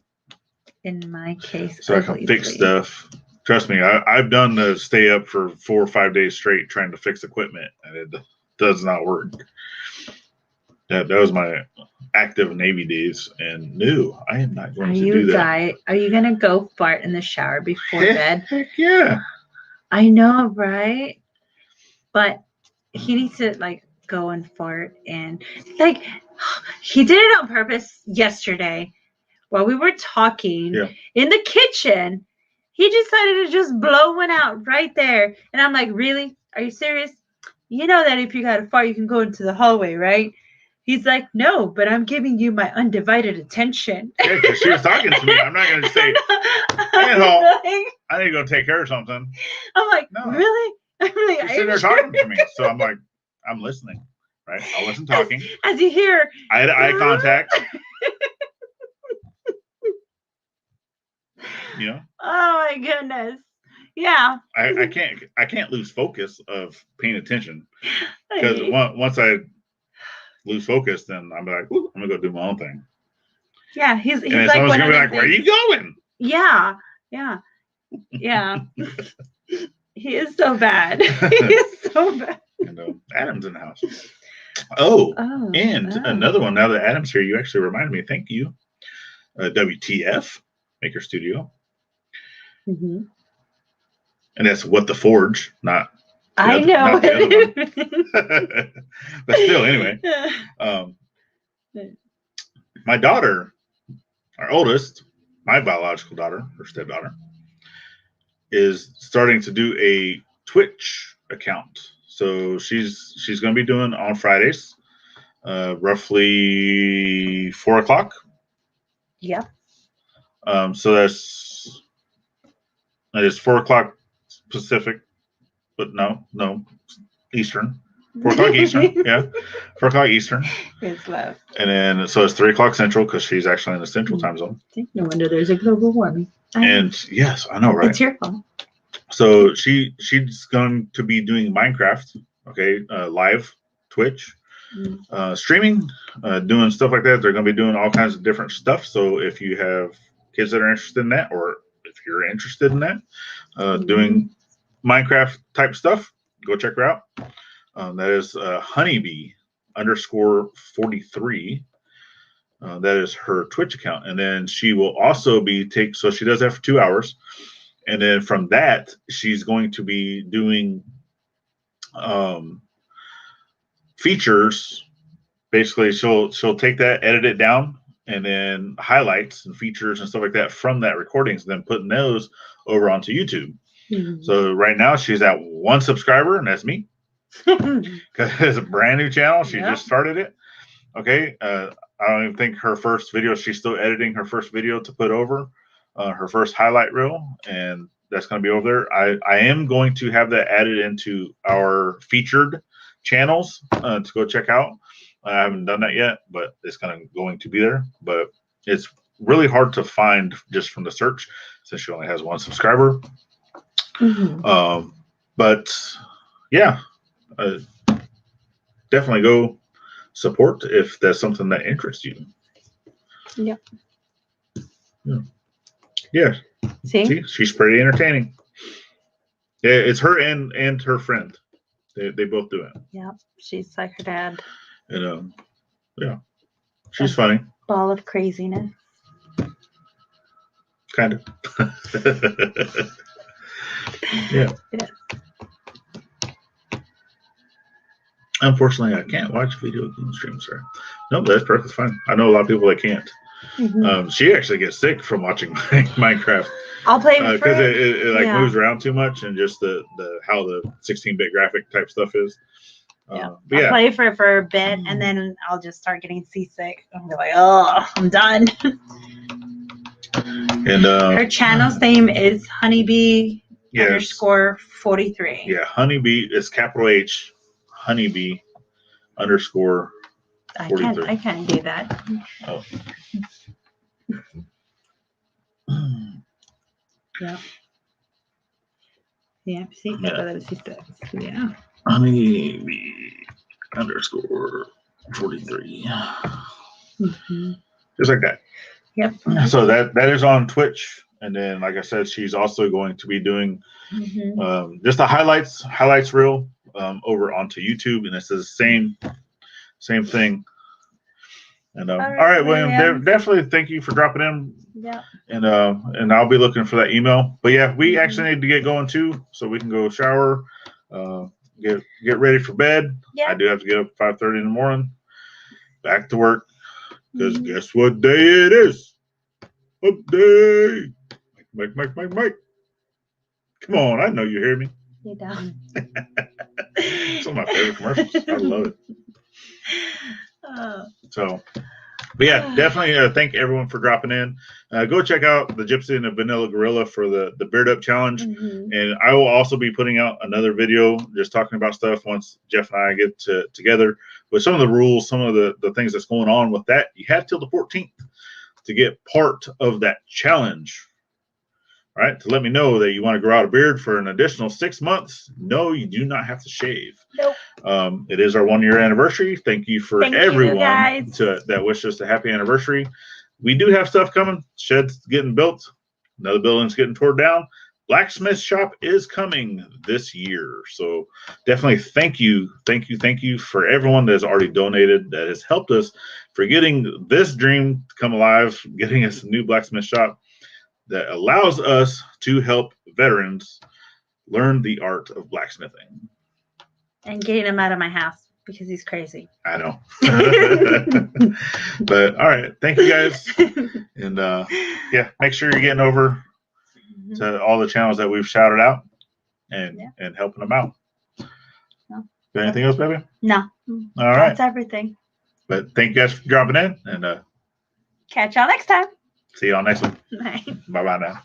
In my case, so I can fix stuff. Trust me, I've done the stay up for 4 or 5 days straight trying to fix equipment, and it does not work. That was my active Navy days, and no, I am not going to do that. Are you gonna go fart in the shower before bed? Heck yeah. I know, right? But he needs to like go and fart, and like he did it on purpose yesterday while we were talking in the kitchen. He decided to just blow one out right there, and I'm like, really? Are you serious? You know that if you got a fart, you can go into the hallway, right? He's like, no, but I'm giving you my undivided attention. Yeah, because she was talking to me. I'm not going to say, I need to go take care of something. I'm like, no. Really? I'm like, she's sitting there talking to me. So I'm like, I'm listening, right? I wasn't talking. As you hear. I had eye contact. You know? Oh, my goodness. Yeah. I can't lose focus of paying attention. Because once I lose focus, then I'm like, I'm gonna go do my own thing. Yeah, he's and like someone's gonna be like, where are you going? Yeah. He is so bad. He is so bad. And Adam's in the house. And another one. Now that Adam's here, you actually reminded me. Thank you, WTF Maker Studio. And that's What the Forge, not. I know. But still, anyway. My daughter, our oldest, my biological daughter, her stepdaughter, is starting to do a Twitch account. So she's going to be doing on Fridays, roughly 4:00. Yeah. So that is 4:00 Pacific, but no, Eastern. 4:00 Eastern, yeah. 4:00 Eastern. It's left. And then, so it's 3:00 Central because she's actually in the Central time zone. No wonder there's a global warming. Yes, I know, right? It's your fault. So she's going to be doing Minecraft, live Twitch, streaming, doing stuff like that. They're going to be doing all kinds of different stuff. So if you have kids that are interested in that, or if you're interested in that, doing Minecraft type stuff, go check her out. That is honeybee_43. That is her Twitch account. And then she will also be so she does that for 2 hours. And then from that, she's going to be doing features. Basically, she'll take that, edit it down, and then highlights and features and stuff like that from that recordings, and then putting those over onto YouTube. So right now she's at 1 subscriber, and that's me. Because it's a brand new channel. She just started it. Okay. I don't even think her first video, she's still editing her first video to put over her first highlight reel, and that's going to be over there. I am going to have that added into our featured channels to go check out. I haven't done that yet, but it's going to be there. But it's really hard to find just from the search since she only has 1 subscriber. But yeah, definitely go support if that's something that interests you. Yep. Yeah. See, she's pretty entertaining. Yeah, it's her and her friend. They both do it. Yep. She's like her dad. And yeah, she's funny. Ball of craziness. Kind of. Yeah. It is. Unfortunately, I can't watch video game streams, sir. No, but that's perfectly fine. I know a lot of people that can't. She actually gets sick from watching Minecraft. I'll play because it like moves around too much, and just the how the 16-bit graphic type stuff is. I'll play for a bit, and then I'll just start getting seasick. I'll be like, oh, I'm done. And her channel's name is Honeybee underscore 43. Yeah, Honeybee is capital H, Honeybee underscore 43. I can't do that. Oh. Yeah. Yeah, sí, yeah. Honeybee underscore 43. Just like that. Yep. So that is on Twitch, and then like I said, she's also going to be doing just the highlights reel over onto YouTube, and it's the same thing. And all right, William, definitely thank you for dropping in. Yeah. And I'll be looking for that email. But yeah, we actually need to get going too, so we can go shower, get ready for bed. Yeah. I do have to get up at 5:30 in the morning, back to work. Because guess what day it is? What day? Mike. Come on, I know you hear me. You don't. It's one of my favorite commercials. I love it. So, but yeah, definitely thank everyone for dropping in. Go check out the Gypsy and the Vanilla Gorilla for the Beard Up Challenge. And I will also be putting out another video just talking about stuff once Jeff and I get together with some of the rules, some of the things that's going on with that. You have till the 14th to get part of that challenge. Right, to let me know that you want to grow out a beard for an additional 6 months. No, you do not have to shave. Nope. It is our 1-year anniversary. Thank you for everyone that wished us a happy anniversary. We do have stuff coming. Shed's getting built. Another building's getting torn down. Blacksmith shop is coming this year. So definitely thank you for everyone that has already donated, that has helped us for getting this dream to come alive, getting us a new blacksmith shop that allows us to help veterans learn the art of blacksmithing. And getting him out of my house because he's crazy. I know. But all right. Thank you guys. And yeah, make sure you're getting over to all the channels that we've shouted out and helping them out. No. Anything else, baby? No. All right. That's everything. But thank you guys for dropping in, and catch y'all next time. See y'all next one. Bye. Bye now.